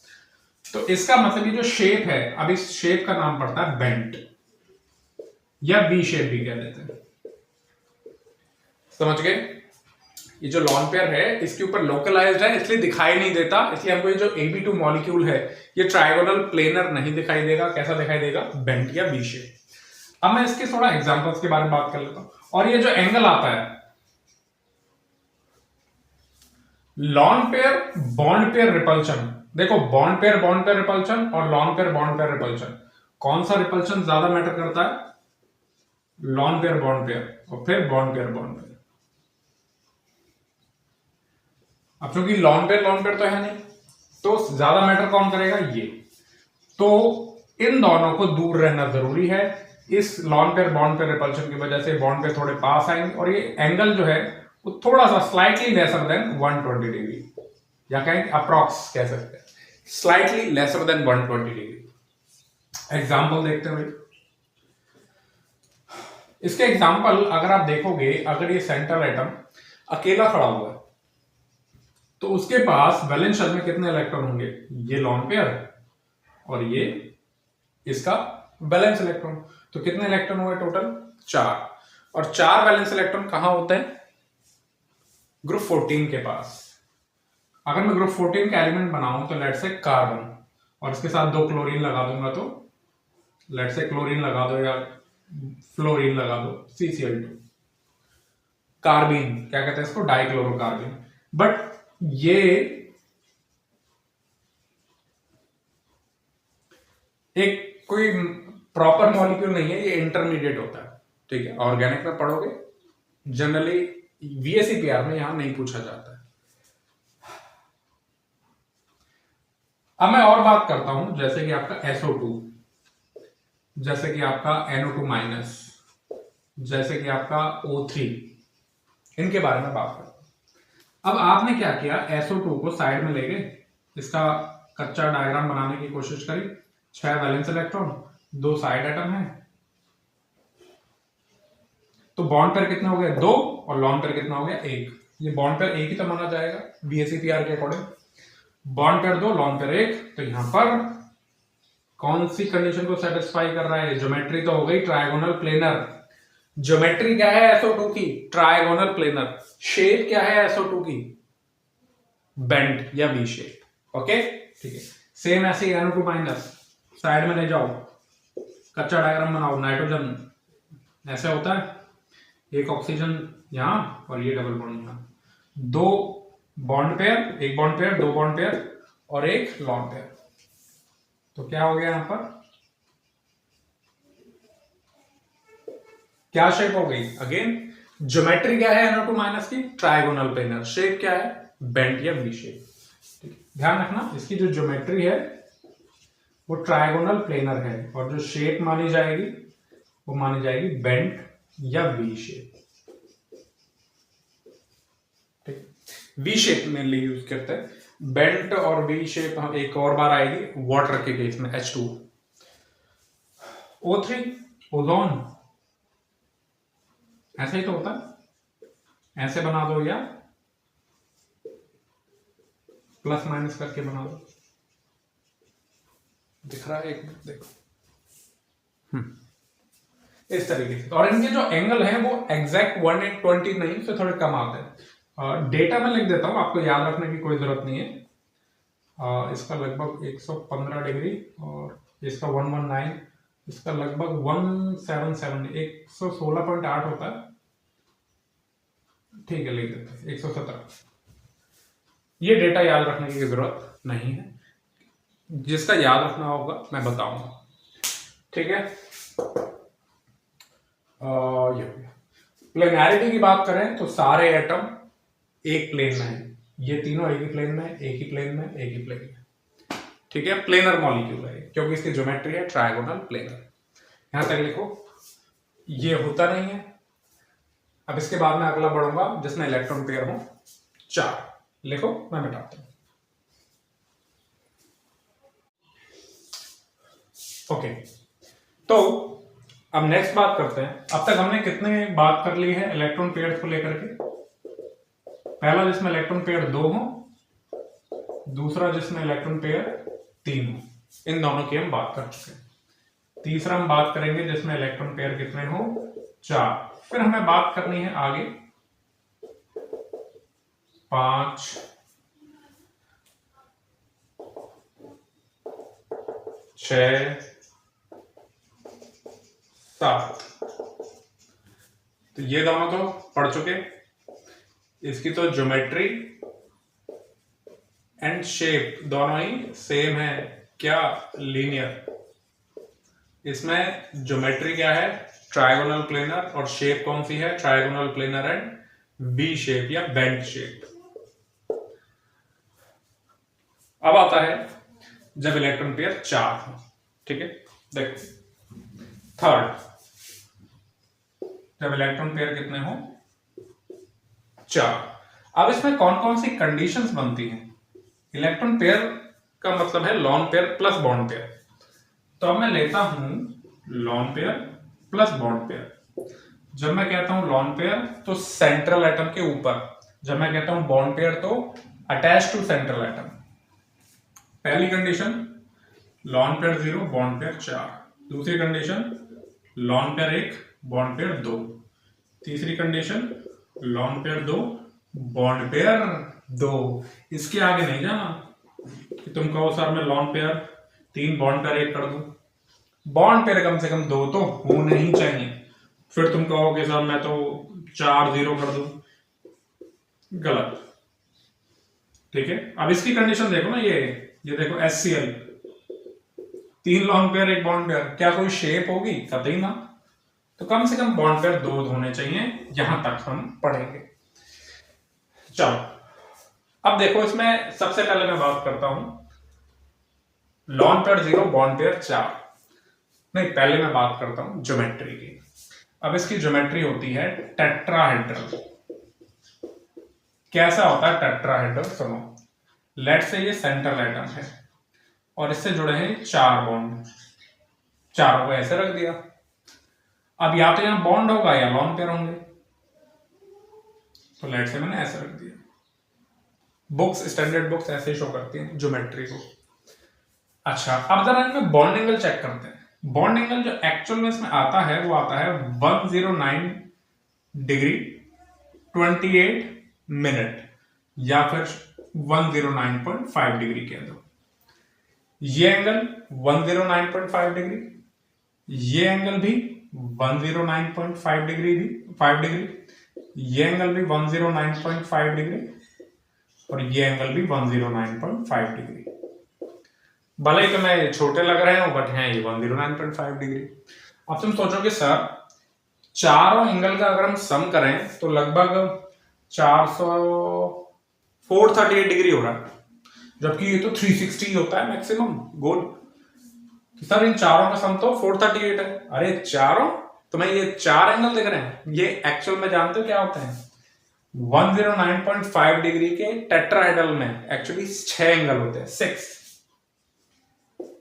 तो इसका मतलब ये जो शेप है, अब इस शेप का नाम पड़ता है बेंट, या वी शेप भी कह देते हैं। समझ गए? ये जो लॉन पेयर है इसके ऊपर लोकलाइज्ड है, इसलिए दिखाई नहीं देता। इसलिए हमको ये जो AB2 मॉलिक्यूल है ये ट्राइगोनल प्लेनर नहीं दिखाई देगा। कैसा दिखाई देगा? बेंट या वी शेप। अब मैं इसके थोड़ा एग्जांपल्स के बारे में बात कर लेता हूं। और ये जो एंगल आता है, lawn pair bond pair repulsion, देखो बॉन्ड पेयर रिपल्शन और lawn pair bond pair repulsion, कौन सा रिपल्शन ज्यादा मैटर करता है? लॉन पेयर बॉन्ड पेयर और फिर बॉन्ड पेयर बॉन्ड पेयर। अब क्योंकि लॉन पेयर तो है नहीं, तो ज्यादा मैटर कौन करेगा? ये। तो इन दोनों को दूर रहना जरूरी है। इस lawn pair bond pair repulsion की वजह से बॉन्ड पेयर थोड़े पास आएंगे और ये एंगल जो है वो थोड़ा सा स्लाइटली लेसर देन 120 डिग्री, या कहें अप्रॉक्स कह सकते हैं, slightly lesser than 120 degree. Example देखते हुए, इसके एग्जाम्पल अगर आप देखोगे, अगर ये सेंट्रल एटम अकेला खड़ा हुआ है तो उसके पास वैलेंस शेल में कितने इलेक्ट्रॉन होंगे? ये लॉन पेयर और ये इसका वैलेंस इलेक्ट्रॉन। तो कितने इलेक्ट्रॉन हुए टोटल? 4। और 4 वैलेंस इलेक्ट्रॉन कहां होते हैं? ग्रुप 14 के पास। अगर मैं ग्रुप 14 का एलिमेंट बनाऊं तो लेट से कार्बन और इसके साथ 2 क्लोरीन लगा दूंगा तो लेट से क्लोरीन लगा दो या फ्लोरीन लगा दो, CCl2, कार्बीन क्या कहते हैं इसको, डाइक्लोरोकार्बीन। बट ये एक कोई प्रॉपर मॉलिक्यूल नहीं है, ये इंटरमीडिएट होता है, ठीक है। ऑर्गेनिक में पढ़ोगे जनरली, VSEPR में यहां नहीं पूछा जाता है। अब मैं और बात करता हूं, जैसे कि आपका SO2, जैसे कि आपका NO2 माइनस, जैसे कि आपका O3, इनके बारे में बात करता हूं। अब आपने क्या किया, SO2 को साइड में लेके इसका कच्चा डायग्राम बनाने की कोशिश करी। 6 वैलेंस इलेक्ट्रॉन, 2 साइड एटम है, तो बॉन्ड पेयर कितने हो गए, 2, और लॉन पेयर कितना हो गया, 1। ये बॉन्ड पेयर 1 ही तो माना जाएगा VSEPR के according. Bond pair 2, lone pair 1, तो यहां पर कौन सी कंडीशन को सेटिस्फाई कर रहा है, ज्योमेट्री तो हो गई ट्रायगोनल प्लेनर। ज्योमेट्री क्या है SO2 की, ट्रायगोनल प्लेनर। शेप क्या है SO2 की, बेंट या वी शेप। ओके ठीक है। सेम ऐसे ही NO2 माइनस, साइड में ले जाओ, कच्चा डायग्राम बनाओ। नाइट्रोजन ऐसे होता है, एक ऑक्सीजन यहां और ये डबल बॉन्ड यहां, 2 bond pair, 1 bond pair, 2 bond pair और 1 लॉन पेयर। तो क्या हो गया यहां पर, क्या शेप हो गई, अगेन ज्योमेट्री क्या है NO2 माइनस की, ट्रायगोनल प्लेनर। शेप क्या है, बेंट या वी शेप। ध्यान रखना, इसकी जो ज्योमेट्री है वो ट्रायगोनल प्लेनर है, और जो शेप मानी जाएगी वो मानी जाएगी बेंट या वी शेप। ठीक, वी शेप मेनली यूज करते हैं। बेंट और वी शेप हम एक और बार आएगी वाटर के केस में, H2O। O3 ओजोन, ऐसे ही तो होता है, ऐसे बना दो या प्लस माइनस करके बना दो। दिख रहा है, एक मिनट देखो, इस तरीके से। और इनके जो एंगल है वो एग्जैक्ट 120 नहीं, उससे थोड़े कम आते हैं। डेटा में लिख देता हूं, आपको याद रखने की कोई जरूरत नहीं है। इसका लगभग 115 डिग्री और इसका 119, इसका लगभग 177, 116.8 होता है, ठीक है, लिख देते हैं 117। ये डेटा याद रखने की जरूरत नहीं है, जिसका याद रखना होगा मैं बताऊंगा, ठीक है। ये प्लेनैरिटी की बात करें तो सारे एटम एक प्लेन में है, ये तीनों एक ही प्लेन में, एक ही प्लेन में, एक ही प्लेन में, ठीक है। प्लेनर मॉलिक्यूल है क्योंकि इसकी ज्योमेट्री है ट्रायगोनल प्लेनर। यहां तक लिखो, ये होता नहीं है। अब इसके बाद में अगला बढ़ूंगा जिसमें इलेक्ट्रॉन पेयर हो 4, लिखो, मैं मिटाता हूं। ओके, तो अब नेक्स्ट बात करते हैं। अब तक हमने कितने बात कर ली है इलेक्ट्रॉन पेयर को लेकर के। पहला जिसमें इलेक्ट्रॉन पेयर 2 हो, दूसरा जिसमें इलेक्ट्रॉन पेयर 3 हो, इन दोनों की हम बात कर चुके हैं। तीसरा हम बात करेंगे जिसमें इलेक्ट्रॉन पेयर कितने हो, 4। फिर हमें बात करनी है आगे 5, 6, 7। तो ये दोनों तो पढ़ चुके, इसकी तो ज्योमेट्री एंड शेप दोनों ही सेम है, क्या, लीनियर। इसमें ज्योमेट्री क्या है, ट्रायगोनल प्लेनर, और शेप कौन सी है, trigonal planar and V shape या बेंट शेप। अब आता है जब इलेक्ट्रॉन पेयर 4 हो, ठीक है। देखो, थर्ड, जब इलेक्ट्रॉन पेयर कितने हो, 4। अब इसमें कौन कौन सी कंडीशंस बनती हैं। इलेक्ट्रॉन पेयर का मतलब है lone pair plus bond pair. तो अब मैं लेता हूं lone pair plus bond pair. जब मैं कहता हूं लॉन पेयर तो सेंट्रल एटम के ऊपर, जब मैं कहता हूं बॉन्ड पेयर तो अटैच टू सेंट्रल एटम। पहली condition lone pair 0, bond pair 4। दूसरी condition lone pair 1, bond pair 2। तीसरी condition lone pair 2, bond pair 2, इसके आगे नहीं जाना कि तुम कहो सर मैं लॉन पेयर 3 बॉन्ड पेयर 1 कर दूं। बॉन्ड पेयर कम से कम 2 तो होने ही चाहिए। फिर तुम कहोगे सर मैं तो 4 0 कर दूं, गलत। ठीक है, अब इसकी कंडीशन देखो ना, ये देखो HCl 3 long pair 1 bond pair, क्या कोई शेप होगी? कतई ना। तो कम से कम बॉन्ड पेयर 2 होने चाहिए, यहां तक हम पढ़ेंगे। चलो अब देखो, इसमें सबसे पहले मैं बात करता हूं लॉन पेयर 0 बॉन्ड पेयर 4। नहीं, पहले मैं बात करता हूं ज्योमेट्री की। अब इसकी ज्योमेट्री होती है टेट्राहेड्रल। कैसा होता है टेट्राहेड्रल? सुनो, लेट से ये सेंट्रल एटम है और इससे जुड़े हैं 4 बॉन्ड, चारों को ऐसे रख दिया। अब या तो यहां बॉन्ड होगा या लॉन पेयर होंगे, तो लेट से मैंने ऐसे रख दिया। बुक्स, स्टैंडर्ड बुक्स ऐसे ही शो करती हैं ज्योमेट्री को। अच्छा, अब जरा इनमें बॉन्ड एंगल चेक करते हैं। बॉन्ड एंगल जो एक्चुअल में इसमें आता है वो आता है 109 डिग्री 28 मिनट या फिर 109.5 डिग्री के अंदर। ये एंगल 109.5 डिग्री, ये एंगल भी 109.5 डिग्री, भी 5 डिग्री, ये एंगल भी 109.5 डिग्री और ये एंगल भी 109.5 डिग्री। भले ही तुम्हें छोटे लग रहे हो बट हैं ये 109.5 डिग्री। अब तुम सोचोगे सर चारों एंगल का अगर हम सम करें तो लगभग 438 डिग्री हो रहा है, जबकि ये तो 360 होता है मैक्सिमम गोल। तो सर इन चारों का सम तो 438 है। अरे चारों, तुम्हें ये 4 एंगल दिख रहे हैं, ये एक्चुअल में जानते हो क्या होते हैं? 109.5 डिग्री के टेट्राहेड्रल में एक्चुअली 6 एंगल होते हैं, 6।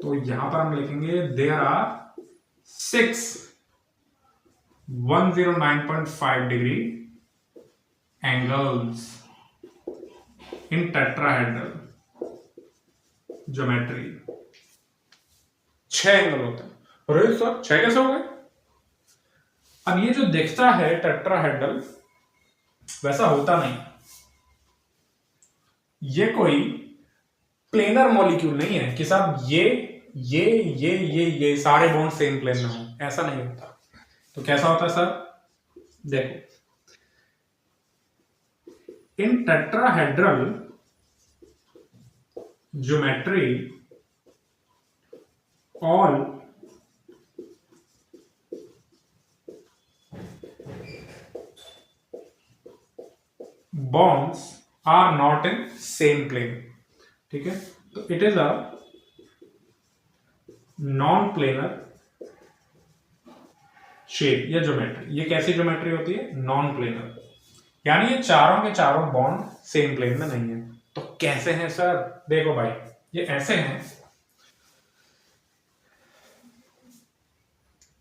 तो यहां पर हम लिखेंगे there are 6 109.5 degree angles in tetrahedral geometry. 6 angle होते हैं। अरे सर 6 कैसे हो गए? अब ये जो दिखता है टेट्राहेड्रल वैसा होता नहीं। ये कोई प्लेनर मॉलिक्यूल नहीं है कि साहब ये सारे बॉन्ड सेम प्लेन में हो, ऐसा नहीं होता। तो कैसा होता है सर? देखो, इन tetrahedral geometry all bonds are not in same plane। ठीक है, तो it is a non planar shape या ज्योमेट्री। ये कैसी ज्योमेट्री होती है? नॉन प्लेनर, यानी ये चारों के चारों बॉन्ड सेम प्लेन में नहीं है। तो कैसे हैं सर? देखो भाई, ये ऐसे हैं।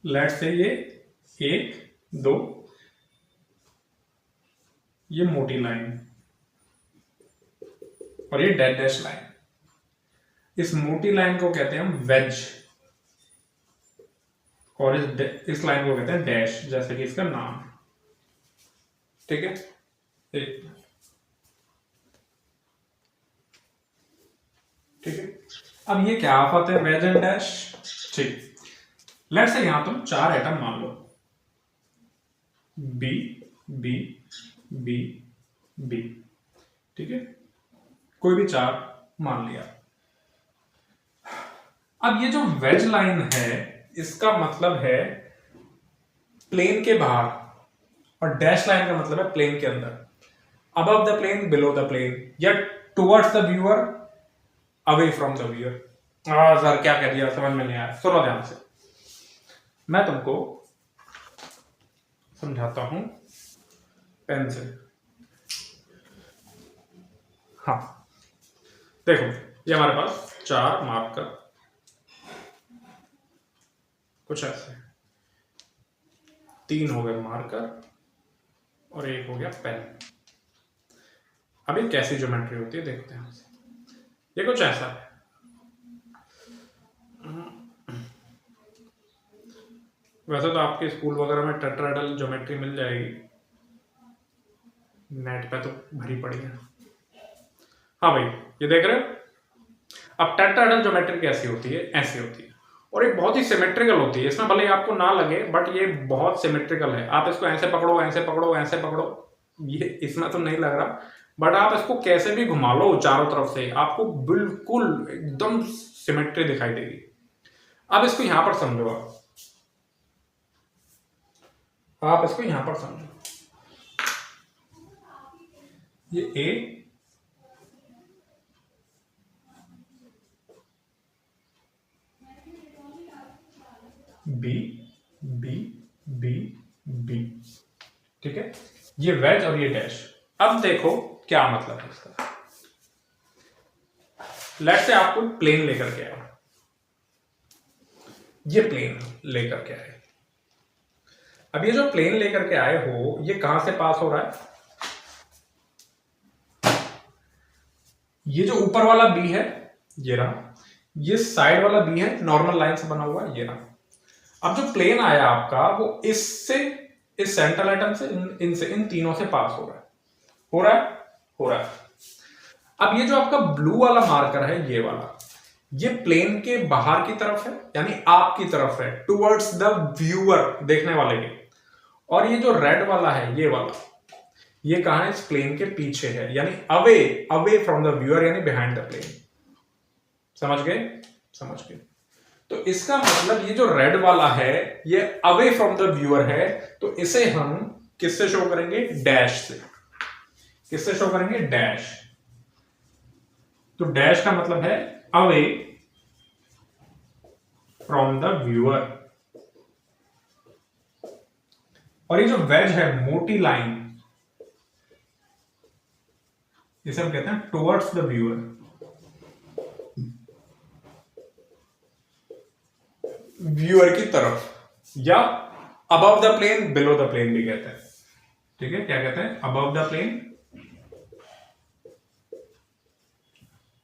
लेट से ये 1 2, ये मोटी लाइन और ये डेड डैश लाइन। इस मोटी लाइन को कहते हैं हम वेज और इस लाइन को कहते हैं डैश, जैसे कि इसका नाम है। ठीक है, ठीक है। अब ये क्या आप आते हैं वेज एंड डैश। ठीक, लेट से यहां तुम 4 एटम मान लो, बी बी बी बी। ठीक है, कोई भी 4 मान लिया। अब ये जो वेज लाइन है इसका मतलब है प्लेन के बाहर और डैश लाइन का मतलब है प्लेन के अंदर। Above the plane, below the plane, या towards the viewer, away from the viewer. Sir क्या कह दिया, समझ में नहीं आया। सुनो ध्यान से, मैं तुमको समझाता हूं पेन से। हाँ देखो, ये हमारे पास 4 मार्कर कुछ ऐसे, 3 हो गए मार्कर और 1 हो गया पेन। अब ये कैसी ज्योमेट्री होती है देखते हैं। ये कुछ ऐसा है। वैसे तो आपके स्कूल वगैरह में टेट्राहेड्रल ज्योमेट्री मिल जाएगी, नेट पे तो भरी पड़ी है। हाँ भाई, ये देख रहे हो। अब टेट्राहेड्रल ज्योमेट्री कैसी होती है, ऐसी होती है, और ये बहुत ही सिमेट्रिकल होती है। इसमें भले ही आपको ना लगे, बट ये बहुत सिमेट्रिकल है। आप इसको ऐसे पकड़ो, ऐसे पकड़ो, ऐसे पकड़ो, ये इसमें तो नहीं लग रहा, बट आप इसको कैसे भी घुमा लो चारों तरफ से, आपको बिल्कुल एकदम सिमेट्री दिखाई देगी। अब इसको यहां पर समझो, आप इसको यहां पर समझो, ये ए, बी, बी, बी, बी, ठीक है, ये वेज और ये डैश। अब देखो क्या मतलब है इसका। लेट से आप कोई प्लेन लेकर के आए, ये प्लेन लेकर के आए। अब ये जो प्लेन लेकर के आए हो, ये कहां से पास हो रहा है, ये जो ऊपर वाला बी है ये रहा, ये साइड वाला बी है, नॉर्मल लाइन से बना हुआ ये रहा। अब जो प्लेन आया आपका, वो इससे, इस सेंट्रल एटम से, इनसे, इन तीनों से पास हो रहा है, हो रहा है, हो रहा है। अब ये जो आपका ब्लू वाला मार्कर है, ये वाला, ये प्लेन के बाहर की तरफ है, यानी आपकी तरफ है, टुवर्ड्स द व्यूअर, देखने वाले के। और ये जो रेड वाला है, ये वाला, ये कहां है, इस प्लेन के पीछे है, यानी away, away from the viewer, यानी बिहाइंड द प्लेन। समझ गए, समझ गए। तो इसका मतलब ये जो रेड वाला है, ये अवे फ्रॉम द व्यूअर है, तो इसे हम किससे शो करेंगे, डैश से। किससे शो करेंगे, डैश। तो डैश का मतलब है अवे फ्रॉम द व्यूअर। और ये जो वेज है, मोटी लाइन, इसे हम कहते हैं टुवर्ड्स द व्यूअर, व्यूअर की तरफ, या above the plane, below the plane भी कहते हैं। ठीक है, क्या कहते हैं, अबव द प्लेन,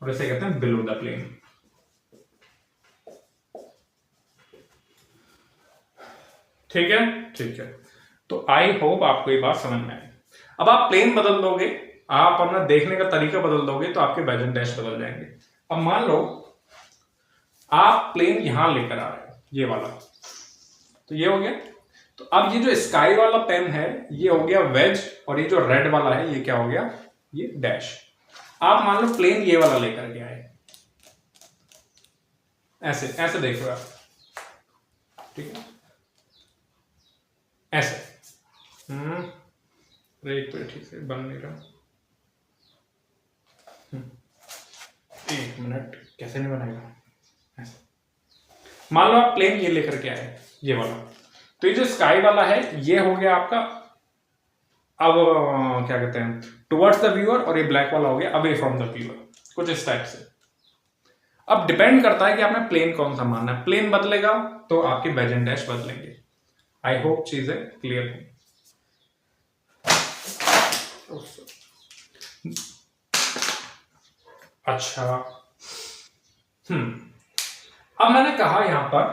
और इसे कहते हैं बिलो द प्लेन। ठीक है, ठीक है। तो आई होप आपको ये बात समझ में आई। अब आप प्लेन बदल दोगे, आप अपना देखने का तरीका बदल दोगे, तो आपके वेज एंड डैश बदल जाएंगे। अब मान लो आप प्लेन यहां लेकर आ रहे हो, ये वाला, तो ये हो गया। तो अब ये जो स्काई वाला पेन है, ये हो गया वेज, और ये जो रेड वाला है, ये क्या हो गया, ये डैश। आप मान लो प्लेन ये वाला लेकर के आए, ऐसे ऐसे देख रहे हो आप, ठीक है, ऐसे। एक तो ठीक से बन नहीं रहा, एक मिनट, कैसे नहीं बनेगा, ऐसे। मान लो आप प्लेन ये लेकर के आए, ये वाला, तो ये जो स्काई वाला है, ये हो गया आपका, अब क्या कहते हैं, टुवर्ड्स द व्यूअर, और ये ब्लैक वाला हो गया अवे फ्रॉम द व्यूअर, कुछ इस टाइप से। अब डिपेंड करता है कि आपने प्लेन कौन सा मानना है। प्लेन बदलेगा तो आपके वेज एंड डैश बदलेंगे। आई होप चीजें क्लियर हो। अच्छा, अब मैंने कहा यहां पर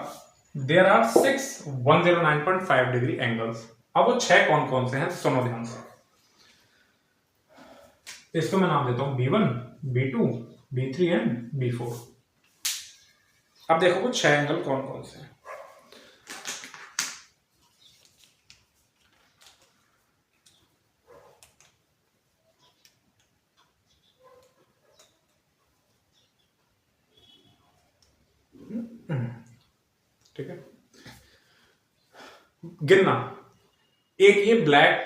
देयर आर 6 109.5 डिग्री एंगल्स। अब वो 6 कौन कौन से हैं, सुनो ध्यान से। इसको मैं नाम देता हूं B1, B2, B3 and B4। अब देखो वो 6 एंगल कौन कौन से हैं। ठीक है, गिनना। एक ये ब्लैक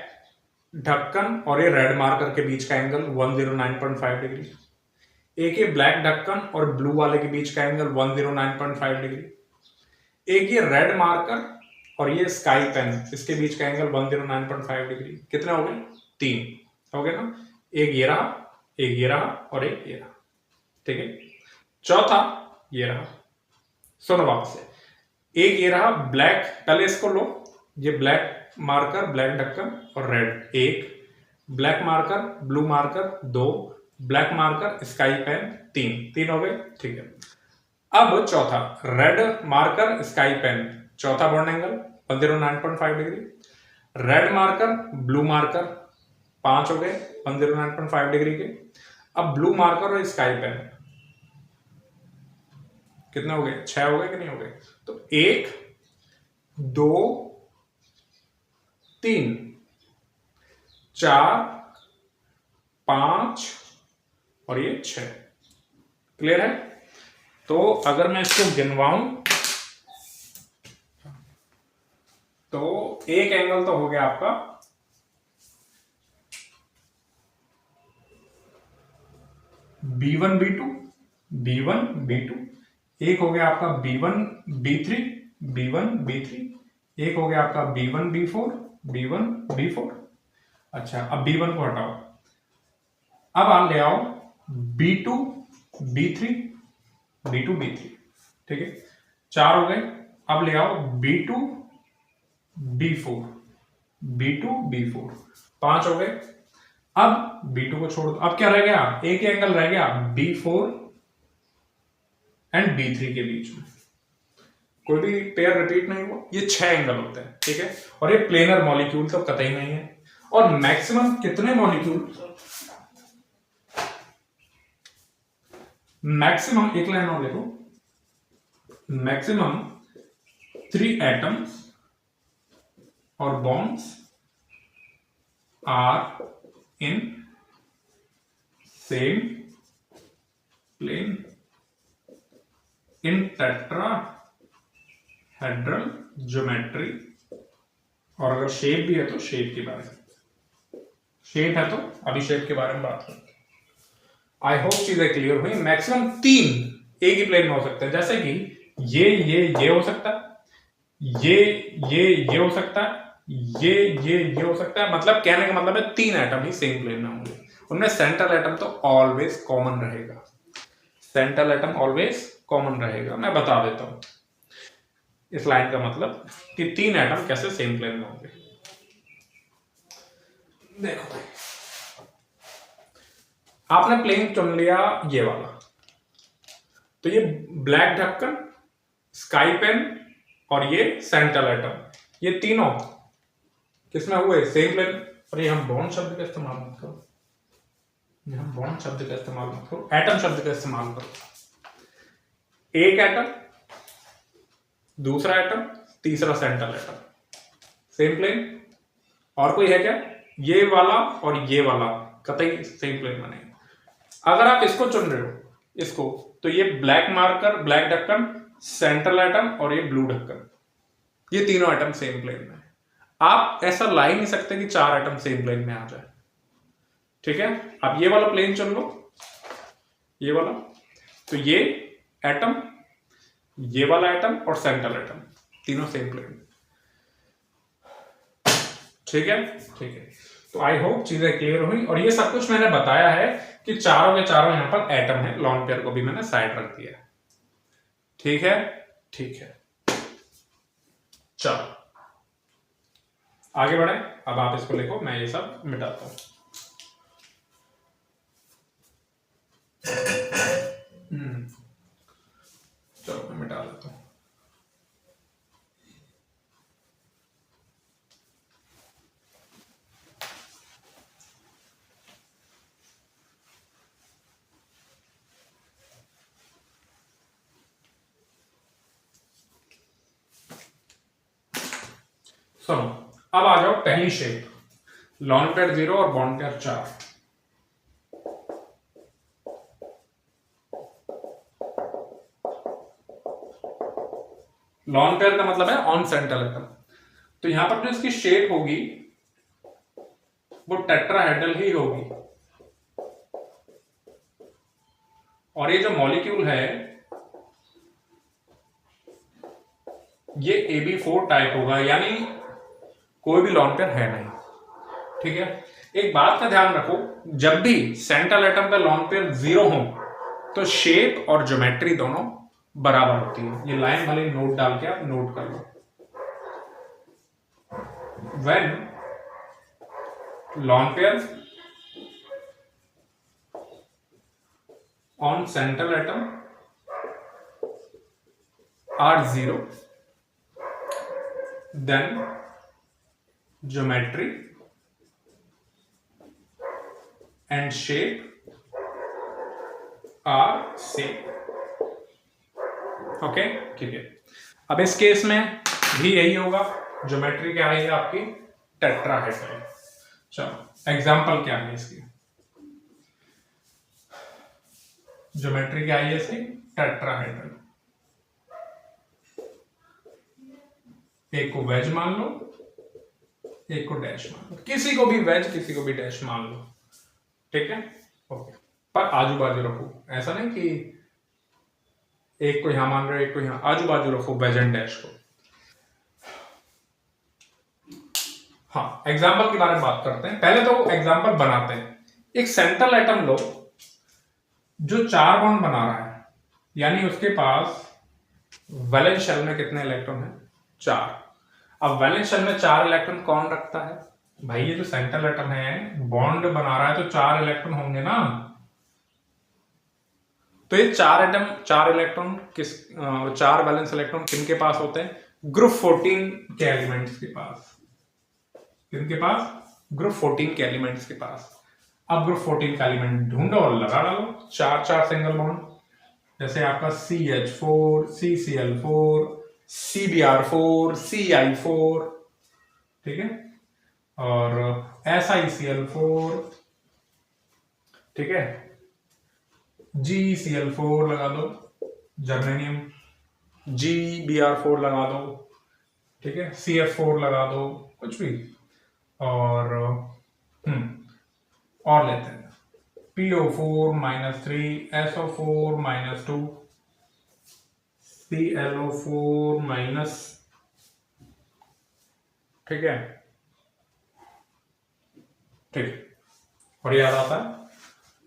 ढक्कन और ये रेड मार्कर के बीच का एंगल 109.5 डिग्री। एक ये ब्लैक ढक्कन और ब्लू वाले के बीच का एंगल 109.5 डिग्री। एक ये रेड मार्कर और ये स्काई पेन, इसके बीच का एंगल 109.5 डिग्री। कितने हो गए, 3 हो गए ना। एक ये रहा, एक ये रहा, और एक ये रहा। ठीक है, चौथा ये रहा। सुनो वापस से, एक ये रहा ब्लैक, पहले इसको लो, ये ब्लैक मार्कर, ब्लैक ढक्कन और रेड, एक black marker, blue marker 2, black marker, sky pen 3 हो गए। ठीक है, अब चौथा रेड मार्कर, स्काई पेन, चौथा bond angle 109.5 degree. Red marker, blue marker 5 हो गए 109.5 डिग्री के। अब ब्लू मार्कर और स्काई पेन कितने हो गए? 6 हो गए कि नहीं हो गए? तो 1 2 3 4 5 और ये 6। क्लियर है? तो अगर मैं इसको गिनवाऊं तो एक एंगल तो हो गया आपका B1 B2 B1 B2, एक हो गया आपका B1 B3 B1 B3, एक हो गया आपका B1 B4 B1 B4। अच्छा, अब B1 को हटाओ, अब आप ले आओ B2 B3 B2 B3, ठीक है, 4 हो गए। अब ले आओ B2 B4 B2 B4, 5 हो गए। अब B2 को छोड़ दो, अब क्या रह गया? एक ही एंगल रह गया B4 एंड B3 के बीच में, कोई भी पेयर रिपीट नहीं हुआ। ये 6 एंगल होते हैं, ठीक है। और ये प्लेनर मॉलिक्यूल तो कतई नहीं है। और मैक्सिमम कितने मॉलिक्यूल? मैक्सिमम, एक लाइन और देखो, मैक्सिमम 3 एटम्स और bonds are in same plane in tetrahedral geometry. और अगर शेप भी है तो शेप के बारे में, शेप है तो अभी शेप के बारे में बात करते हैं। आई होप चीजें क्लियर हुई। मैक्सिमम 3 एक ही प्लेन में हो सकते हैं, जैसे कि ये हो सकता है, ये हो सकता है, ये हो सकता है। मतलब कहने का मतलब है 3 एटम ही सेम प्लेन में होंगे। उनमें सेंट्रल एटम तो ऑलवेज कॉमन रहेगा, सेंट्रल एटम ऑलवेज कॉमन रहेगा। मैं बता देता हूं इस लाइन का मतलब कि 3 एटम कैसे सेम प्लेन में होंगे। देखो, आपने प्लेन चुन लिया ये वाला, तो ये ब्लैक ढक्कन, स्काई पेन और ये सेंट्रल एटम, ये तीनों किसमें हुए? Same plane. और ये हम बॉन्ड शब्द का इस्तेमाल मत करो, हम बॉन्ड शब्द का इस्तेमाल मत करो, एटम शब्द का इस्तेमाल करो। एक एटम, दूसरा एटम, तीसरा सेंट्रल एटम, सेम प्लेन। और कोई है क्या? ये वाला और ये वाला कतई सेम प्लेन में नहीं। अगर आप इसको चुन रहे हो, इसको, तो ये ब्लैक मार्कर, ब्लैक ढक्कन, सेंट्रल एटम और ये ब्लू ढक्कन, ये तीनों एटम सेम प्लेन में। आप ऐसा ला ही नहीं सकते कि 4 एटम सेम प्लेन में आ जाए, ठीक है। आप ये वाला प्लेन चुन लो, ये वाला, तो ये एटम, ये वाला एटम और सेंट्रल एटम, तीनों सेम प्लेन, ठीक है, ठीक है। तो आई होप चीजें क्लियर हुई। और ये सब कुछ मैंने बताया है कि चारों के चारों यहां पर एटम है, लॉन पेयर को भी मैंने साइड रख दिया, ठीक है, ठीक है। चलो आगे बढ़े। अब आप इसको लिखो, मैं ये सब मिटाता हूं। चलो मैं मिटा देता हूं। सुनो, अब आ जाओ पहली शेप, लॉन पेयर 0 और बॉन्ड पेयर 4। लॉन पेयर का मतलब है ऑन सेंट्रल एटम। तो यहां पर जो इसकी शेप होगी वो टेट्राहेड्रल ही होगी। और ये जो मॉलिक्यूल है ये AB4 टाइप होगा, यानी कोई भी लॉन पेयर है नहीं, ठीक है। एक बात का ध्यान रखो, जब भी सेंट्रल एटम का लॉन पेयर 0 हो तो शेप और ज्योमेट्री दोनों बराबर होती है। ये लाइन भले नोट डाल के आप नोट कर लो। When lone pair on central atom are 0, then geometry and shape are same. Okay, ठीक है। अब इस केस में भी यही होगा, ज्योमेट्री क्या है आपकी, टेट्राहेड्रल। चलो एग्जांपल क्या है इसकी, ज्योमेट्री क्या है इसकी, टेट्राहेड्रल। एक को वेज मान लो, एक को डैश मान लो, किसी को भी वेज किसी को भी डैश मान लो, ठीक है, ओके। पर आजू बाजू रखो, ऐसा नहीं कि एक को यहां मान रहे हो एक को यहां, आजू बाजू रखो वेज एंड डैश को। हाँ, एग्जाम्पल के बारे में बात करते हैं। पहले तो एग्जाम्पल बनाते हैं। एक सेंट्रल एटम लो जो 4 बॉन्ड बना रहा है, यानी उसके पास वैलेंस शेल में कितने इलेक्ट्रॉन है, 4। अब वैलेंस शेल में 4 इलेक्ट्रॉन कौन रखता है, भाई ये जो सेंट्रल एटम है बॉन्ड बना रहा है तो 4 इलेक्ट्रॉन होंगे ना। तो ये 4 इलेक्ट्रॉन किस 4 वैलेंस इलेक्ट्रॉन किनके पास होते हैं, ग्रुप 14 के एलिमेंट्स के पास। किनके पास, ग्रुप 14 के एलिमेंट्स के पास। अब ग्रुप 14 का एलिमेंट ढूंढो और लगा डालो, 4 सिंगल बॉन्ड, जैसे आपका CH4, CCl4, CBr4, CI4, ठीक है, और SiCl4, ठीक है, GeCl4 लगा दो, जर्मेनियम, GBr4 लगा दो, ठीक है, CF4 लगा दो, कुछ भी, और लेते हैं PO4-3, SO4-2, ClO4-, ठीक है, ठीक, और याद आता है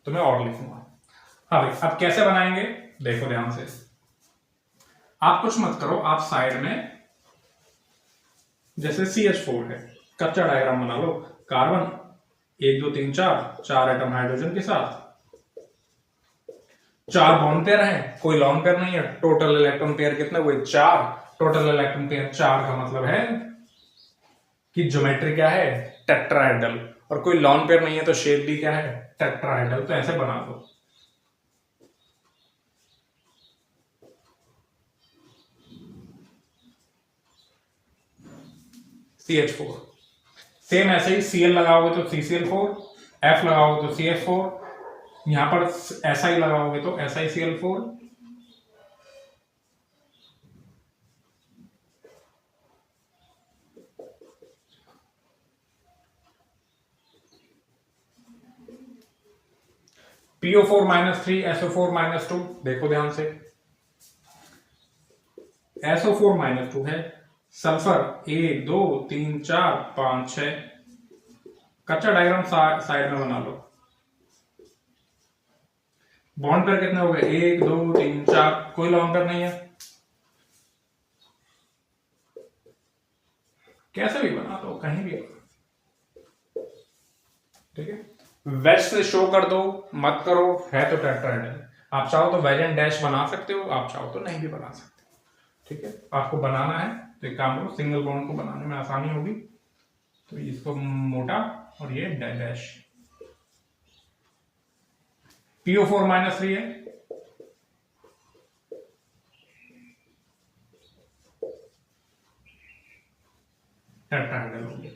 तो मैं और लिखूंगा। हाँ भाई, अब कैसे बनाएंगे देखो ध्यान से। आप कुछ मत करो, आप साइड में जैसे CH4 है, कच्चा डायग्राम बना लो। कार्बन 1 2 3 4 एटम हाइड्रोजन के साथ, 4 बॉन्ड पेयर है, कोई लॉन्ग पेयर नहीं है। टोटल इलेक्ट्रॉन पेयर कितने हुए, 4। टोटल इलेक्ट्रॉन पेयर 4 का मतलब है कि ज्योमेट्री क्या है, टेट्राहेड्रल, और कोई लॉन्ग पेयर नहीं है तो शेप भी क्या है, टेट्राहेड्रल। तो ऐसे बना दो। CH4 सेम ऐसे ही, Cl लगाओगे तो CCl4, F लगाओगे तो CF4, यहां पर SI लगाओगे तो SiCl4, PO4-3, SO4-2, देखो ध्यान से, SO4-2 है, सल्फर 1 2 3 4 5 6, कच्चा डायग्राम साइड में बना लो। बॉन्ड पेयर कितने हो गए, 1 2 3 4, कोई लॉन्ग पेयर नहीं है। कैसे भी बना दो, कहीं भी, ठीक है। वेज से शो कर दो, मत करो, है तो टेट्राहेड्रल। आप चाहो तो वेज एंड डैश बना सकते हो, आप चाहो तो नहीं भी बना सकते, ठीक है। आपको बनाना है तो एक काम करो, सिंगल बॉन्ड को बनाने में आसानी होगी तो इसको मोटा और ये डैश। PO4-3 है, टेट्राहेड्रल हो गया,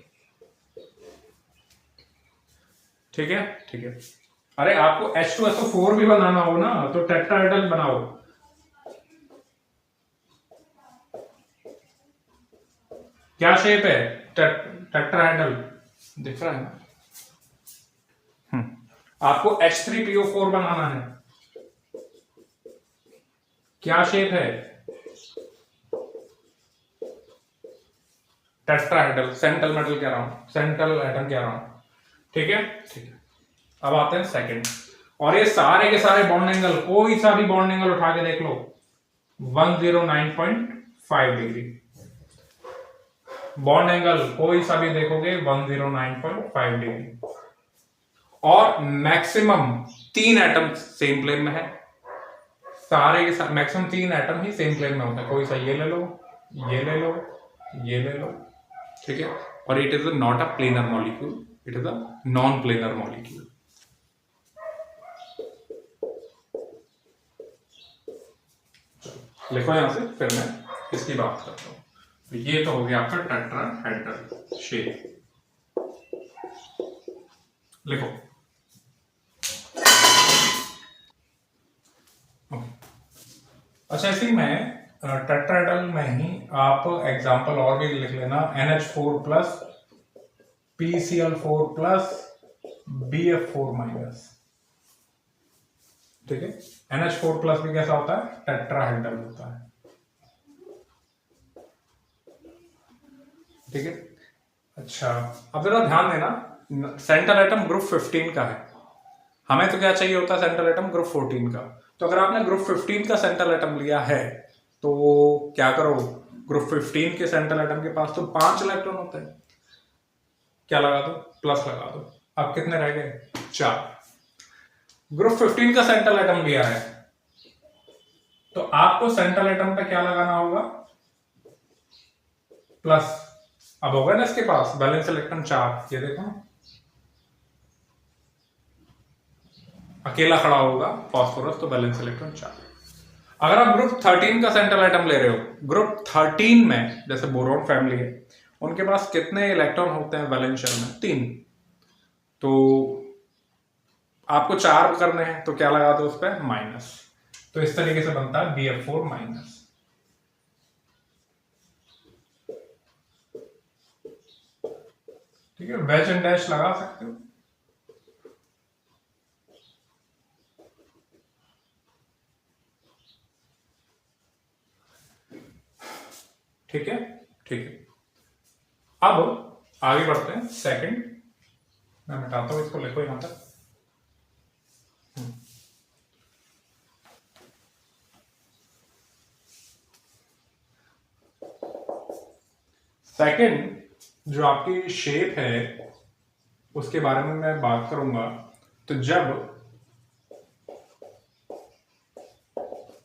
ठीक है, ठीक है। अरे आपको H2SO4 भी बनाना हो ना तो टेट्राहेड्रल बनाओ। क्या शेप है, टेट्राहेड्रल, दिख रहा है ना। आपको H3PO4 बनाना है, क्या शेप है, टेट्राहेड्रल, सेंट्रल मेटल कह रहा हूं, सेंट्रल एटम कह रहा हूं, ठीक है, ठीक है। अब आते हैं सेकंड, और ये सारे के सारे बॉन्ड एंगल, कोई सा भी बॉन्ड एंगल उठा के देख लो, 109.5 डिग्री। बॉन्ड एंगल कोई सा भी देखोगे 109.5 डिग्री, और मैक्सिमम 3 एटम सेम प्लेन में है। सारे के सारे मैक्सिमम 3 एटम ही सेम प्लेन में होता है। कोई सा ये ले लो, ये ले लो, ये ले लो, ठीक है। और it is not a planar molecule, it is a non planar molecule. लिखो यहां से, फिर मैं इसकी बात करता हूं। तो ये तो हो गया आपका टेट्राहेड्रल शेप। लिखो। अच्छा, इसी में टेट्राहेड्रल में ही आप एग्जांपल और भी लिख लेना, NH4 plus PCl4 plus BF4 minus. ठीक है, NH4 प्लस भी कैसा होता है? टेट्राहेड्रल होता है। ठीक है, अच्छा अब जरा ध्यान देना, सेंट्रल एटम ग्रुप 15 का है, हमें तो क्या चाहिए होता है? सेंट्रल एटम ग्रुप 14 का। तो अगर आपने ग्रुप 15 का सेंट्रल एटम लिया है तो क्या करो, ग्रुप 15 के सेंट्रल एटम के पास तो 5 इलेक्ट्रॉन होते हैं, क्या लगा दो? प्लस लगा दो। अब कितने रह गए? 4। ग्रुप 15 का सेंट्रल एटम लिया है तो आपको सेंट्रल एटम पे क्या लगाना होगा? प्लस। अब होगा ना इसके पास वैलेंस इलेक्ट्रॉन 4, ये देखो अकेला खड़ा होगा फास्फोरस, तो वैलेंस इलेक्ट्रॉन 4। अगर आप ग्रुप 13 का सेंट्रल एटम ले रहे हो, ग्रुप 13 में जैसे बोरॉन फैमिली है, उनके पास कितने इलेक्ट्रॉन होते हैं वैलेंस शेल में? 3। तो आपको 4 करने हैं तो क्या लगा दो उस पर? माइनस। तो इस तरीके से बनता है BF4 माइनस। ठीक है, वेज एंड डैश लगा सकते हो। ठीक है, ठीक है। अब आगे बढ़ते हैं। सेकंड, मैं मिटाता हूं इसको, लिखो यहां तक। सेकंड जो आपकी शेप है उसके बारे में मैं बात करूंगा। तो जब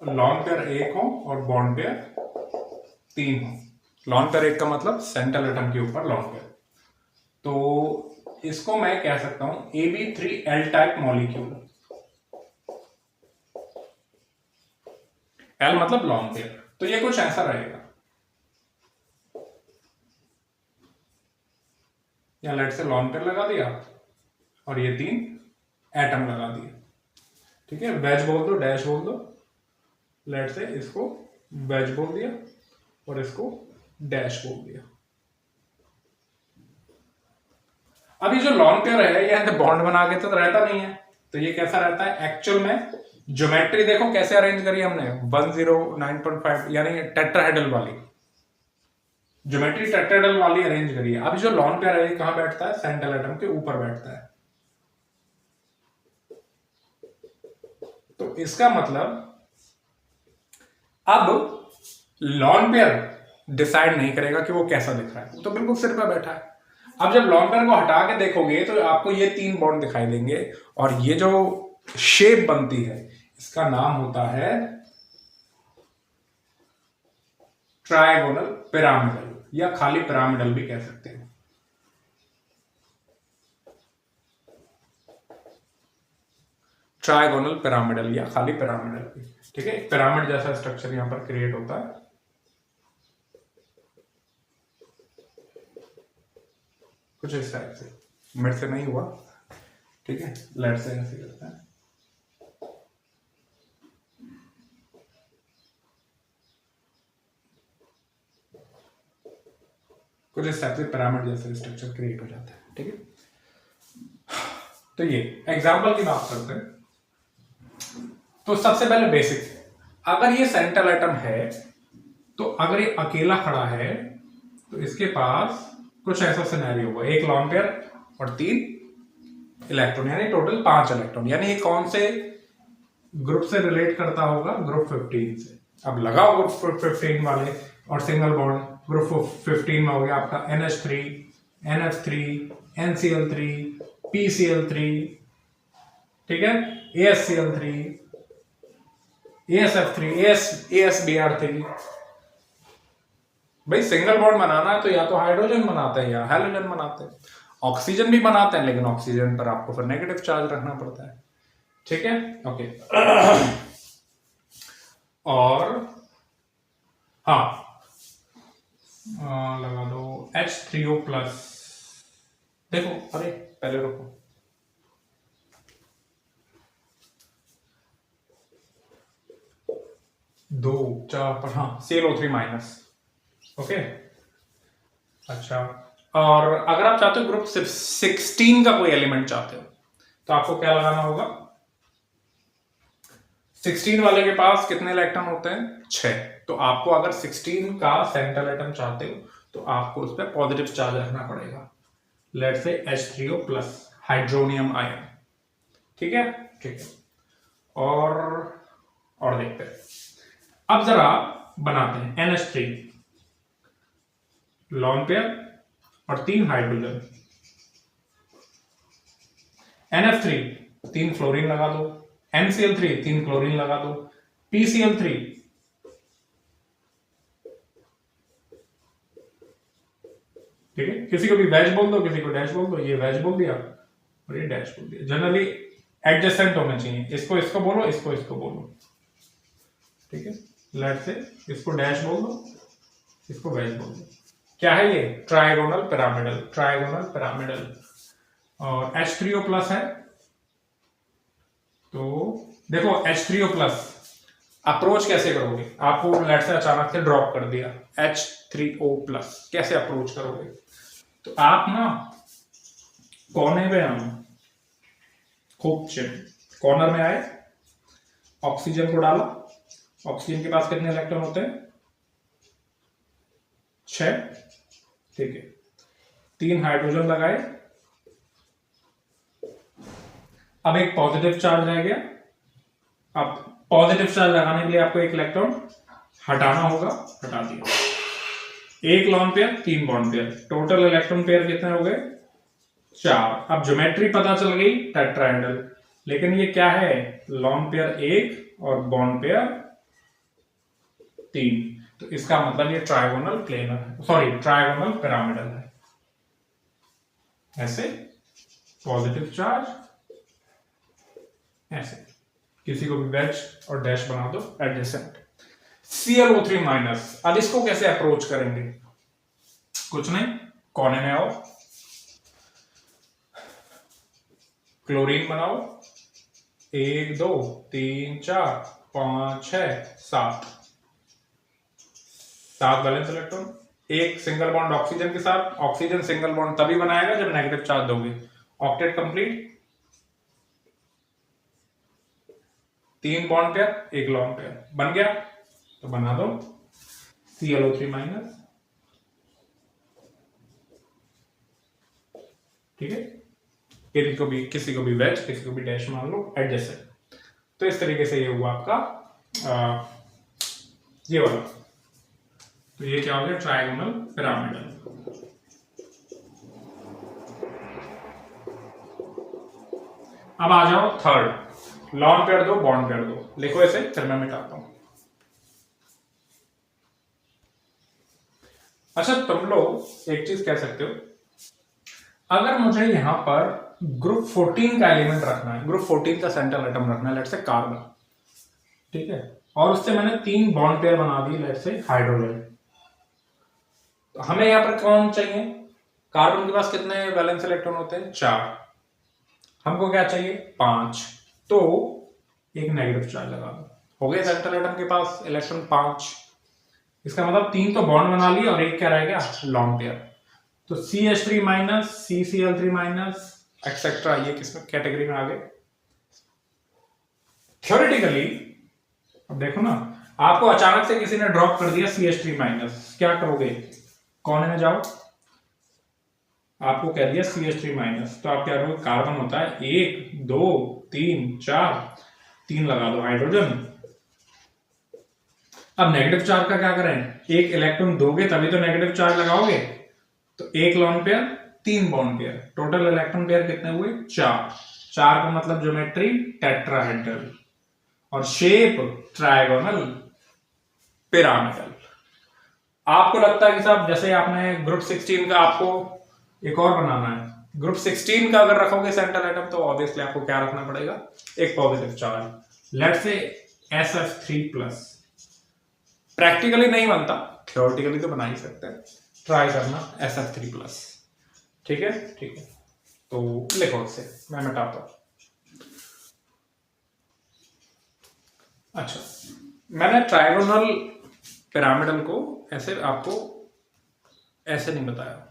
लॉन पेयर 1 हो और बॉन्ड पेयर 3 हो, लॉन पेयर 1 का मतलब सेंट्रल एटम के ऊपर लॉन पेयर, तो इसको मैं कह सकता हूं AB3L टाइप मॉलिक्यूल। L मतलब लॉन पेयर, तो ये कुछ ऐसा रहेगा, या लेट से लॉन पेयर लगा दिया और ये 3 एटम लगा दिए। ठीक है, वेज बोल दो, डैश बोल दो, लेट से इसको वेज बोल दिया और इसको डैश बोल दिया। अभी जो लॉन पेयर है ये बॉन्ड बना के तो रहता नहीं है, तो ये कैसा रहता है एक्चुअल में? ज्योमेट्री देखो कैसे अरेंज करी हमने, 109.5 यानी टेट्राहेड्रल वाली ज्योमेट्री, टेट्राहेड्रल वाली अरेंज करी है। अभी जो लॉन पेयर है ये कहां बैठता है? सेंट्रल एटम के ऊपर बैठता है। तो इसका मतलब अब लॉन पेयर डिसाइड नहीं करेगा कि वो कैसा दिख रहा है, तो बिल्कुल सिर पे बैठा है। अब जब लॉन पेयर को हटा के देखोगे तो आपको ये 3 बॉन्ड दिखाई देंगे, और ये जो शेप बनती है इसका नाम होता है ट्रायगोनल पिरामिडल, या खाली पिरामिडल भी कह सकते हैं। ट्रायगोनल पिरामिडल या खाली पिरामिडल भी। ठीक है, पिरामिड जैसा स्ट्रक्चर यहां पर क्रिएट होता है। कुछ इस टाइप से, मेरे से नहीं हुआ। ठीक है, लेट से ऐसे करते हैं। कुछ इस टाइप से पिरामिड जैसा स्ट्रक्चर क्रिएट हो जाता है। ठीक है, तो ये एग्जांपल की बात करते हैं। तो सबसे पहले बेसिक, अगर ये सेंट्रल एटम है तो अगर ये अकेला खड़ा है तो इसके पास कुछ ऐसा सिनेरियो होगा, 1 लॉन पेयर और 3 इलेक्ट्रॉन, यानी टोटल 5 इलेक्ट्रॉन। यानी ये कौन से ग्रुप से रिलेट करता होगा? ग्रुप 15 से। अब लगाओ ग्रुप 15 वाले और सिंगल बॉन्ड, ग्रुप 15 में हो गया आपका NH3, NF3, NCl3, PCl3, ठीक है, ASCl3, ASF3, ASBr3। भाई सिंगल बॉन्ड बनाना है तो या तो हाइड्रोजन बनाते हैं या हेलोजन बनाते हैं। ऑक्सीजन भी बनाते हैं, लेकिन ऑक्सीजन पर आपको फिर नेगेटिव चार्ज रखना पड़ता है। ठीक है, ओके। और हाँ, लगा दो H3O प्लस। देखो, अरे पहले रुको, दो चार पर, हाँ ClO3 माइनस। ओके, अच्छा। और अगर आप चाहते हो ग्रुप 16 का कोई एलिमेंट चाहते हो तो आपको क्या लगाना होगा? 16 वाले के पास कितने इलेक्ट्रॉन होते हैं? 6। तो आपको अगर 16 का सेंट्रल एटम चाहते हो तो आपको उस पर पॉजिटिव चार्ज रखना पड़ेगा, let's say H3O plus hydronium ion. ठीक है, ठीक है। और देखते हैं, अब जरा बनाते हैं NH3 लॉन पेयर और 3 हाइड्रोजन, NF3 3 फ्लोरीन लगा दो, NCl3 3 क्लोरीन लगा दो, PCl3 ठीक है, किसी को भी वैज बोल दो, किसी को डैश बोल दो, ये वैज बोल दिया और ये डैश बोल दिया। जनरली एडजेसेंट होना चाहिए, इसको इसको बोलो, इसको इसको बोलो। ठीक है, लेट्स से इसको डैश बोल दो, इसको वैज बोल दो। क्या है ये? Trigonal pyramidal, trigonal pyramidal. और H3O प्लस है, तो देखो H3O प्लस अप्रोच कैसे करोगे? आपको लेट से अचानक से ड्रॉप कर दिया H3O प्लस, कैसे अप्रोच करोगे? तो आप ना कोने पे आना, खूब कॉर्नर में आए, ऑक्सीजन को डाला, ऑक्सीजन के पास कितने इलेक्ट्रॉन होते हैं? 6। ठीक है, 3 हाइड्रोजन लगाए, अब एक पॉजिटिव चार्ज रह गया। अब पॉजिटिव चार्ज लगाने के लिए आपको एक इलेक्ट्रॉन हटाना होगा, हटा दिया। एक lone pair, 3 bond pair, total electron pair कितने हो गए? 4। अब ज्योमेट्री पता चल गई टेट्राहेड्रल, लेकिन ये क्या है? लॉन पेयर 1 और बॉन्ड पेयर 3। तो इसका मतलब ये trigonal planar, sorry trigonal pyramidal है। ऐसे पॉजिटिव चार्ज, ऐसे किसी को भी वेज और डैश बना दो एडजेसेंट। ClO3 माइनस, अब इसको कैसे अप्रोच करेंगे? कुछ नहीं, कोने में आओ, क्लोरीन बनाओ, 1 2 3 4 5 6 7 बैलेंस इलेक्ट्रॉन। एक सिंगल बॉन्ड ऑक्सीजन के साथ, ऑक्सीजन सिंगल बॉन्ड तभी बनाएगा जब नेगेटिव चार्ज दोगे। Octet complete, 3 bond pair, 1 lone pair बन गया। तो बना दो ClO3 माइनस। ठीक है, किसी को भी वेज, किसी को भी डैश मान लो, एडजेसेंट। तो इस तरीके से ये हुआ आपका ये वाला। तो ये क्या हो गया? Trigonal pyramidal. अब आ जाओ थर्ड, लॉन पेयर दो, बॉन्ड पेयर दो। लिखो इसे, फिर मैं मिटाता हूं। अच्छा, तुम लोग एक चीज कह सकते हो, अगर मुझे यहां पर ग्रुप 14 का एलिमेंट रखना है, ग्रुप 14 का सेंट्रल एटम रखना है, लेट से कार्बन, ठीक है, और उससे मैंने 3 बॉन्ड पेयर बना दी, लेट से हाइड्रोजन, तो हमें यहां पर कौन चाहिए? कार्बन के पास कितने वैलेंस इलेक्ट्रॉन होते हैं? 4। हमको क्या चाहिए? 5। तो एक नेगेटिव चार्ज लगा दो, हो गया सेंट्रल एटम के पास इलेक्ट्रॉन 5। इसका मतलब 3 तो बॉन्ड बना लिए और एक क्या रह गया? Long pair. तो CH3 minus, CCl3 minus etcetera, ये किस कैटेगरी में आ गए? थ्योरेटिकली अब देखो ना, आपको अचानक से किसी ने ड्रॉप कर दिया CH3 माइनस, क्या करोगे? कोने में जाओ, आपको कह दिया CH3 माइनस, तो आप क्या करोगे? कार्बन होता है 1 2 3 4, 3 लगा दो हाइड्रोजन। अब नेगेटिव चार्ज का क्या करें? एक इलेक्ट्रॉन दोगे तभी तो नेगेटिव चार्ज लगाओगे। तो 1 lone pair, 3 bond pair, total electron pair कितने हुए? 4। 4 का मतलब ज्योमेट्री टेट्राहेड्रल और शेप ट्राइगोनल पिरामिडल। आपको लगता है कि साहब जैसे आपने ग्रुप 16 का आपको एक और बनाना है, ग्रुप 16 का अगर रखोगे सेंट्रल एटम तो ऑब्वियसली आपको क्या रखना पड़ेगा? एक positive charge, let's say SF3 plus. Practically नहीं बनता, थियोरेटिकली तो बना ही सकते हैं। ट्राई करना SF3+। ठीक है, ठीक है। तो लिखो इसे, मैं मिटाता हूं। अच्छा, मैंने ट्राइगोनल पिरामिडल को ऐसे आपको ऐसे नहीं बताया।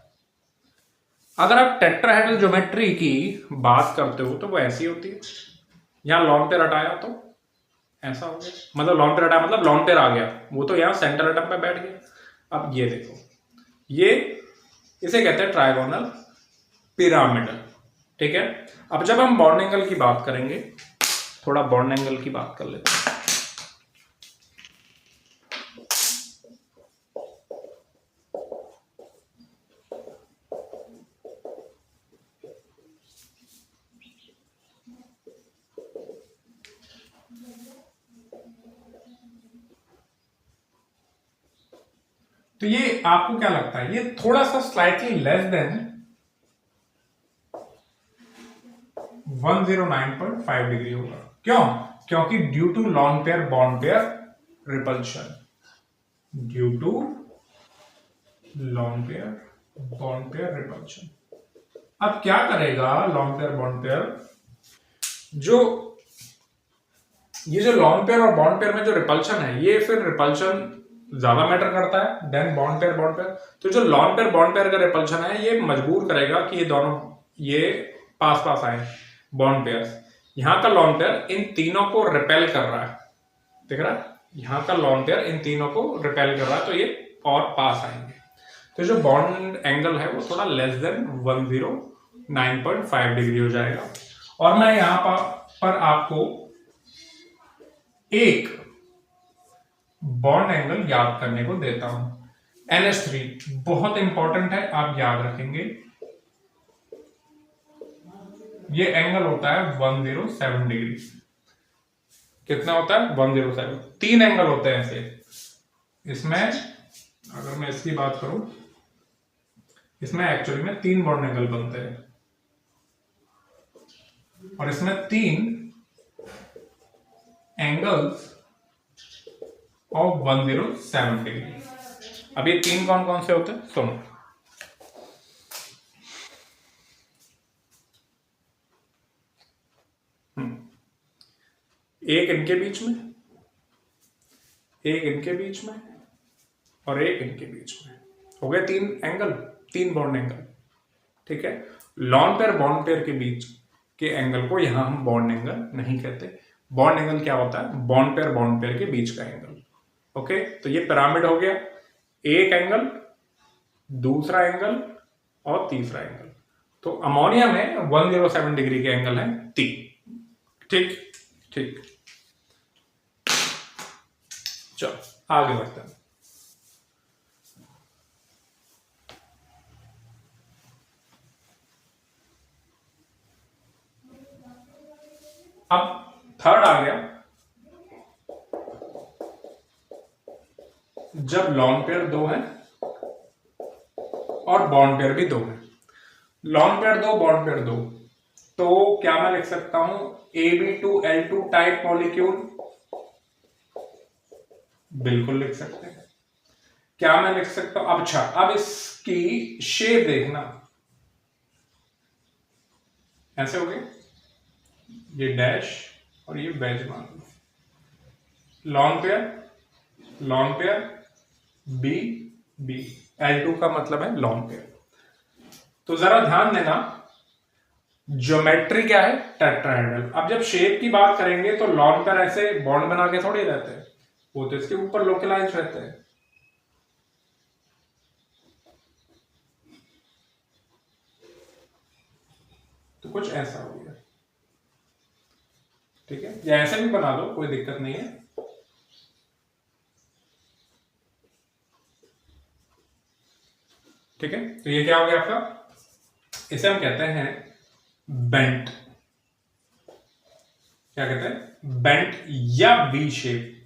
अगर आप टेट्राहेड्रल ज्योमेट्री की बात करते हो तो वो ऐसी होती है। यहां लॉन पेयर हटाया तो ऐसा हो गया, मतलब लॉन पेयर हटाया मतलब लॉन पेयर आ गया, वो तो यहां सेंटर एटम पे बैठ गया। अब ये देखो, ये इसे कहते हैं ट्राइगोनल पिरामिडल। ठीक है, अब जब हम बॉन्ड एंगल की बात करेंगे, थोड़ा बॉन्ड एंगल की बात कर लेते हैं। तो ये आपको क्या लगता है, ये थोड़ा सा स्लाइटली लेस देन 109.5 डिग्री होगा। क्यों? क्योंकि due to lone pair bond pair repulsion, due to lone pair bond pair repulsion. अब क्या करेगा लॉन पेयर बॉन्ड पेयर, जो ये जो लॉन पेयर और बॉन्ड पेयर में जो रिपल्शन है, ये फिर रिपल्शन ज्यादा मैटर करता है देन बॉन्ड पेयर। तो जो लॉन पेयर का रिपल्शन है, ये मजबूर करेगा कि ये दोनों ये पास पास आए बॉन्ड पेयर। यहां का लॉन पेयर इन तीनों को रिपेल कर रहा है, देख रहा है, यहां का लॉन पेयर इन तीनों को रिपेल कर रहा है, तो ये और पास आएंगे। तो जो बॉन्ड एंगल है वो थोड़ा लेस देन 109.5 डिग्री हो जाएगा। और मैं यहां पर आपको एक बॉन्ड एंगल याद करने को देता हूं, NH3 बहुत इंपॉर्टेंट है, आप याद रखेंगे। ये एंगल होता है 107 डिग्री। कितना होता है? 107। 3 एंगल होते हैं ऐसे। इसमें अगर मैं इसकी बात करूं, इसमें एक्चुअली में 3 बॉन्ड एंगल बनते हैं और इसमें 3 एंगल्स ऑफ 107 डिग्री। अब ये 3 कौन कौन से होते हैं सुनो। एक इनके बीच में, एक इनके बीच में और एक इनके बीच में, हो गए 3 एंगल, 3 बॉन्ड एंगल। ठीक है, लॉन पेयर बॉन्ड पेयर के बीच के एंगल को यहां हम बॉन्ड एंगल नहीं कहते। बॉन्ड एंगल क्या होता है? बॉन्ड पेयर के बीच का एंगल। ओके, तो ये पिरामिड हो गया, एक एंगल, दूसरा एंगल और तीसरा एंगल। तो अमोनिया में 107 डिग्री के एंगल है 3। ठीक ठीक, चलो आगे बढ़ते हैं। अब थर्ड आ गया, जब लॉन पेयर 2 है और बॉन्ड पेयर भी 2 है। लॉन पेयर 2 बॉन्ड पेयर 2, तो क्या मैं लिख सकता हूं Ab2L2 टाइप मॉलिक्यूल? बिल्कुल लिख सकते हैं। क्या मैं लिख सकता हूं? अच्छा, अब इसकी शेप देखना, ऐसे हो गए, ये डैश और ये वेज मान लो। Lone pair B B, L2 का मतलब है लॉन पेयर। तो जरा ध्यान देना, ज्योमेट्री क्या है? टेट्राहेड्रल। अब जब शेप की बात करेंगे तो लॉन पेयर ऐसे बॉन्ड बना के थोड़ी रहते हैं, वो तो इसके ऊपर लोकलाइज रहते हैं। तो कुछ ऐसा हो गया, ठीक है, या ऐसे भी बना दो, कोई दिक्कत नहीं है। ठीक है, तो ये क्या हो गया आपका? इसे हम कहते हैं बेंट। क्या कहते हैं? बेंट या वी शेप।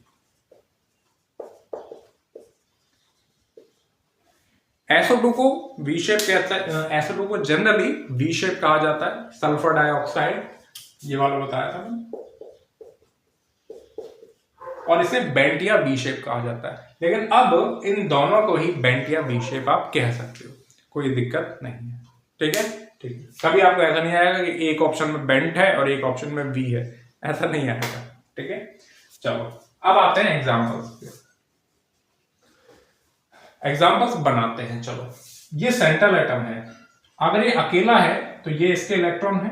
SO2 को वी शेप कहता है, SO2 को जनरली वी शेप कहा जाता है। सल्फर डाइऑक्साइड, ये वाला बताया था मैंने। और इसे बेंट या वी शेप कहा जाता है। लेकिन अब इन दोनों को ही बेंट या वी शेप आप कह सकते हो, कोई दिक्कत नहीं है। ठीक है, ठीक है। कभी आपको ऐसा नहीं आएगा कि एक ऑप्शन में बेंट है और एक ऑप्शन में वी है, ऐसा नहीं आएगा। ठीक है, चलो अब आते हैं एग्जाम्पल्स पे। एग्जाम्पल्स बनाते हैं। चलो, ये सेंट्रल एटम है, अगर ये अकेला है तो ये इसके इलेक्ट्रॉन है।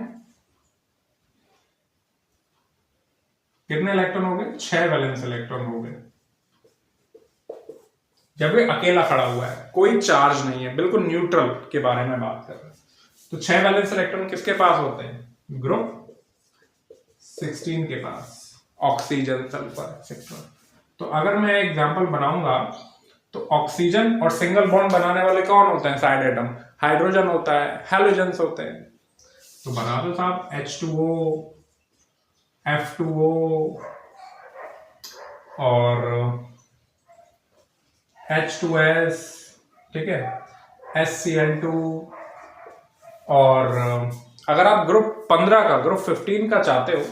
कितने इलेक्ट्रॉन हो गए? 6 वैलेंस इलेक्ट्रॉन हो गए। जब ये अकेला खड़ा हुआ है, कोई चार्ज नहीं है, बिल्कुल न्यूट्रल के बारे में बात कर रहे हैं, तो 6 वैलेंस इलेक्ट्रॉन किसके पास होते हैं? ग्रुप 16 के पास, ऑक्सीजन, सल्फर एक्सेट्रा। तो अगर मैं एग्जांपल बनाऊंगा तो ऑक्सीजन और सिंगल बॉन्ड बनाने वाले कौन होते हैं साइड एटम? हाइड्रोजन होता है, हैलोजन्स होते हैं। तो बना दो साहब, H2O, F2O और H2S, ठीक है, HCl2। और अगर आप ग्रुप 15 का, ग्रुप 15 का चाहते हो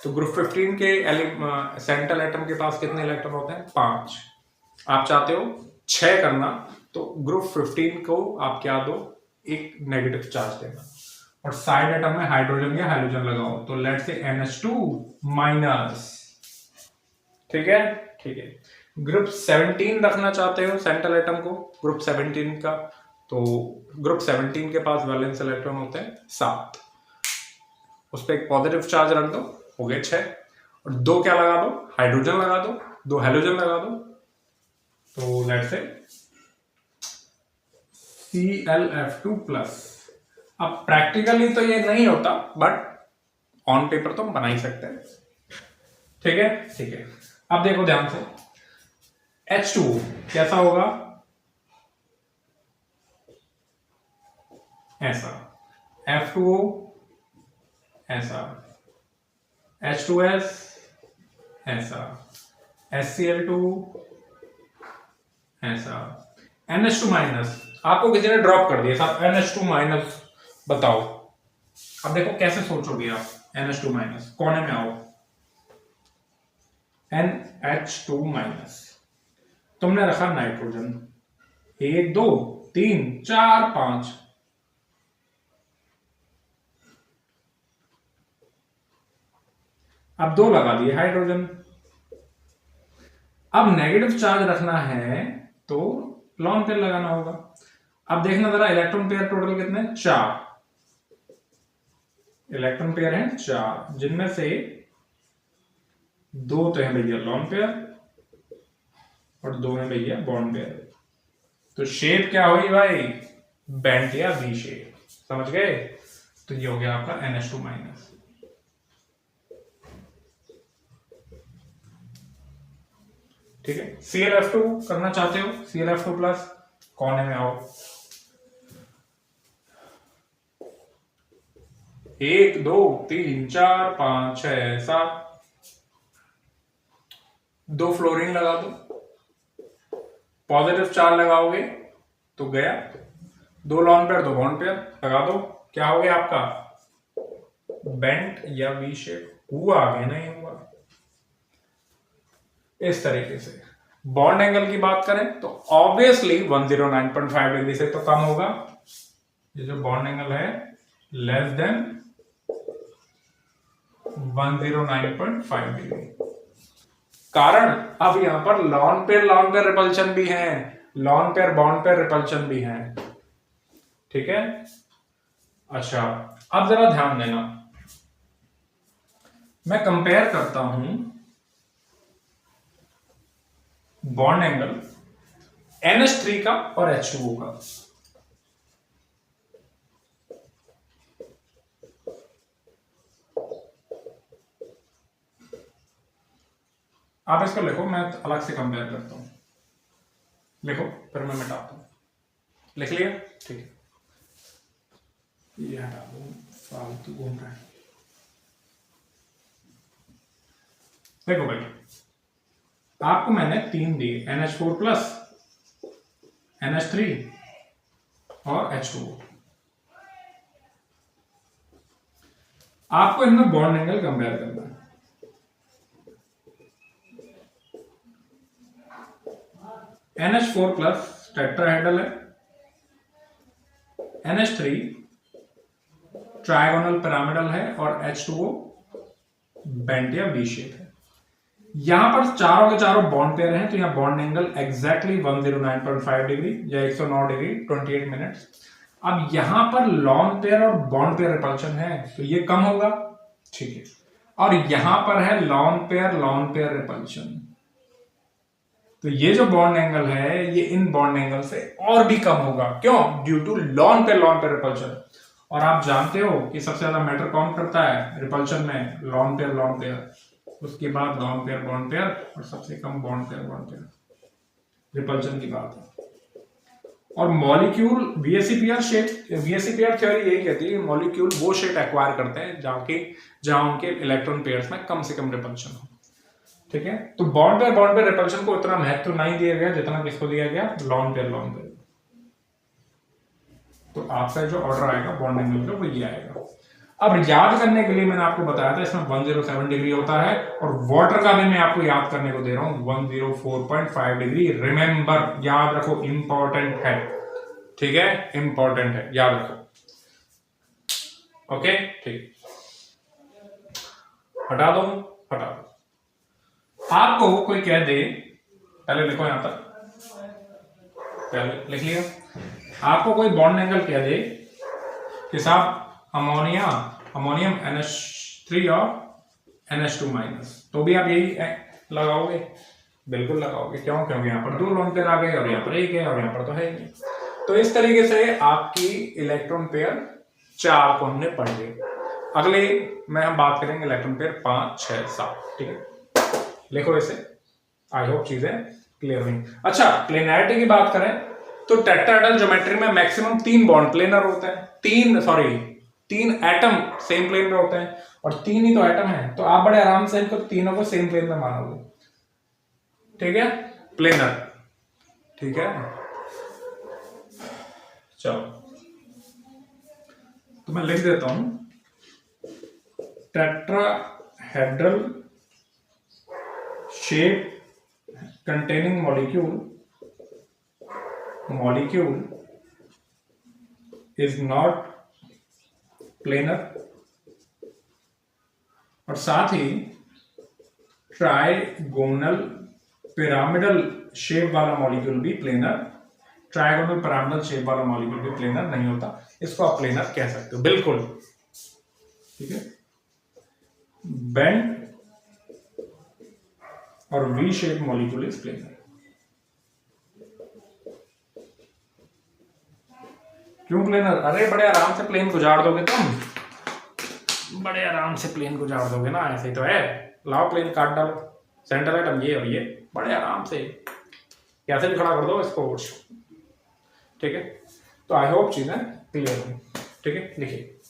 तो ग्रुप 15 के सेंट्रल एटम के पास कितने इलेक्ट्रॉन होते हैं? 5। आप चाहते हो 6 करना, तो ग्रुप 15 को आप क्या दो? एक नेगेटिव चार्ज देना, और साइड एटम में हाइड्रोजन या हाइड्रोजन लगाओ, तो लेट से NH2 माइनस। ठीक है, ठीक है। ग्रुप 17 रखना चाहते हो सेंट्रल एटम को, ग्रुप 17 का, तो ग्रुप 17 के पास वैलेंस इलेक्ट्रॉन होते हैं 7, उस पर एक पॉजिटिव चार्ज रख दो, हो गए 6, और 2 क्या लगा दो? हाइड्रोजन लगा दो, 2 हैलोजन लगा दो, तो लेट से ClF2 प्लस। अब प्रैक्टिकली तो ये नहीं होता, बट ऑन पेपर तो हम बना ही सकते हैं। ठीक है, ठीक है। अब देखो ध्यान से, H2O कैसा होगा? ऐसा। F2O ऐसा, H2S ऐसा, HCl2 ऐसा, NH2 माइनस। आपको किसी ने ड्रॉप कर दिया साहब NH2 माइनस, बताओ। अब देखो कैसे सोचोगे आप, NH2 माइनस, कोने में आओ, NH2 माइनस, तुमने रखा नाइट्रोजन, 1 2 3 4 5, अब 2 लगा दिए हाइड्रोजन। अब नेगेटिव चार्ज रखना है तो लॉन पेयर लगाना होगा। अब देखना जरा, इलेक्ट्रॉन पेयर टोटल कितने? 4 इलेक्ट्रॉन पेयर हैं, 4, जिनमें से 2 तो है भैया लॉन पेयर और 2 है भैया बॉन्ड पेयर। तो शेप क्या होगी भाई? बेंट या वी शेप, समझ गए? तो ये हो गया आपका NH2 माइनस। ठीक है, ClF2 करना चाहते हो, ClF2 प्लस, कोने में आओ, 1 2 3 4 5 6 7, 2 फ्लोरीन लगा दो, पॉजिटिव चार्ज लगाओगे तो गया, 2 लॉन पेयर 2 बॉन्ड पेयर लगा दो, क्या हो गया आपका? बेंट या वी शेप। हुआ आगे नहीं हुआ। इस तरीके से बॉन्ड एंगल की बात करें तो ऑब्वियसली 109.5 डिग्री से तो कम होगा, ये जो बॉन्ड एंगल है लेस देन 109.5 डिग्री। कारण अब यहां पर लॉन पेयर रिपल्शन भी है, lawn pair bond pair repulsion भी है। ठीक है, अच्छा अब जरा ध्यान देना, मैं कंपेयर करता हूं बॉन्ड एंगल NH3 का और H2O का। आप इसको लिखो, मैं अलग से कंपेयर करता हूं, लिखो फिर मैं मिटाता हूं। लिख लिया? ठीक है, ये हटा दो, फालतू घूम रहा है। देखो भाई, आपको मैंने 3 दिए, NH4 प्लस, NH3 और H2O। आपको इनमें बॉन्ड एंगल कंपेयर करना है। NH4 प्लस टेट्राहेड्रल है, NH3 ट्रायगोनल पिरामिडल है और H2O बेंट या वी शेप है। यहां पर चारों के चारों बॉन्ड पेयर हैं, तो यहां बॉन्ड एंगल एग्जैक्टली 109.5 डिग्री या 109 डिग्री 28 मिनट्स। अब यहां पर लॉन पेयर और बॉन्ड पेयर रिपल्शन है, तो ये कम होगा, ठीक है। और यहां पर है लॉन पेयर रिपल्शन, तो ये जो बॉन्ड एंगल है ये इन बॉन्ड एंगल से और भी कम होगा। क्यों? Due to lone pair repulsion. और आप जानते हो कि सबसे ज्यादा मैटर कौन करता है रिपल्शन में? लॉन पेयर, उसके बाद लॉन पेयर बॉन्ड पेयर और सबसे कम बॉन्ड पेयर रिपल्शन की बात है। और मॉलिक्यूल वीएससीपीआर थ्योरी यही कहती है मॉलिक्यूल वो शेप एक्वायर करते हैं जहां उनके इलेक्ट्रॉन पेयर्स में कम से कम रिपल्शन हो, ठीक है। तो बॉन्ड पेयर रिपल्शन को उतना महत्व नहीं दिया गया जितना किसको दिया गया? Lone pair. तो आपका जो ऑर्डर आएगा बॉन्ड एंगल का वो ये आएगा। अब याद करने के लिए मैंने आपको बताया था इसमें 107 डिग्री होता है, और वाटर का भी मैं आपको याद करने को दे रहा हूं 104.5 डिग्री। रिमेंबर, याद रखो, इंपॉर्टेंट है, ठीक है, इंपॉर्टेंट है, याद रखो। ओके, ठीक, हटा दो। आपको कोई कह दे, पहले लिखो यहां तक, पहले लिख लिया। आपको कोई बॉन्ड एंगल कह दे कि साहब अमोनियम NH3 और NH2 माइनस, तो भी आप यही लगाओगे? बिल्कुल लगाओगे। क्यों? क्योंकि यहाँ पर 2 लोन पेयर आ गए और यहाँ पर 1 है और यहाँ पर तो है ही। तो इस तरीके से आपकी इलेक्ट्रॉन पेयर 4 को हमने पढ़ लिए। अगले में हम बात करेंगे इलेक्ट्रॉन पेयर 5, 6, 7, ठीक है। लिखो इसे, आई होप चीजें क्लियर हुई। अच्छा, प्लेनैरिटी की बात करें तो टेट्राहेड्रल ज्योमेट्री में मैक्सिमम 3 बॉन्ड प्लेनर होते हैं, 3 एटम सेम प्लेन में होते हैं, और 3 ही तो एटम है, तो आप बड़े आराम से इनको तीनों को सेम प्लेन में मानोगे, ठीक है, प्लेनर, ठीक है। चलो, तो मैं लिख देता हूं tetrahedral shape containing molecule is not planar, और साथ ही ट्राइगोनल पिरामिडल शेप वाला मॉलिक्यूल भी प्लेनर, ट्राइगोनल पिरामिडल शेप वाला मॉलिक्यूल भी प्लेनर नहीं होता, इसको आप प्लेनर कह सकते हो, बिल्कुल, ठीक है। बेंट और V shape molecule is planar. क्यों प्लेनर? अरे बड़े आराम से प्लेन गुजार दोगे तुम, बड़े आराम से प्लेन गुजार दोगे ना, ऐसे ही तो है। लाओ प्लेन काट डालो, सेंटर एटम ये और ये, बड़े आराम से कैसे भी खड़ा कर दो इसको, ठीक है। तो आई होप चीजें क्लियर हुई, ठीक है। लिखिए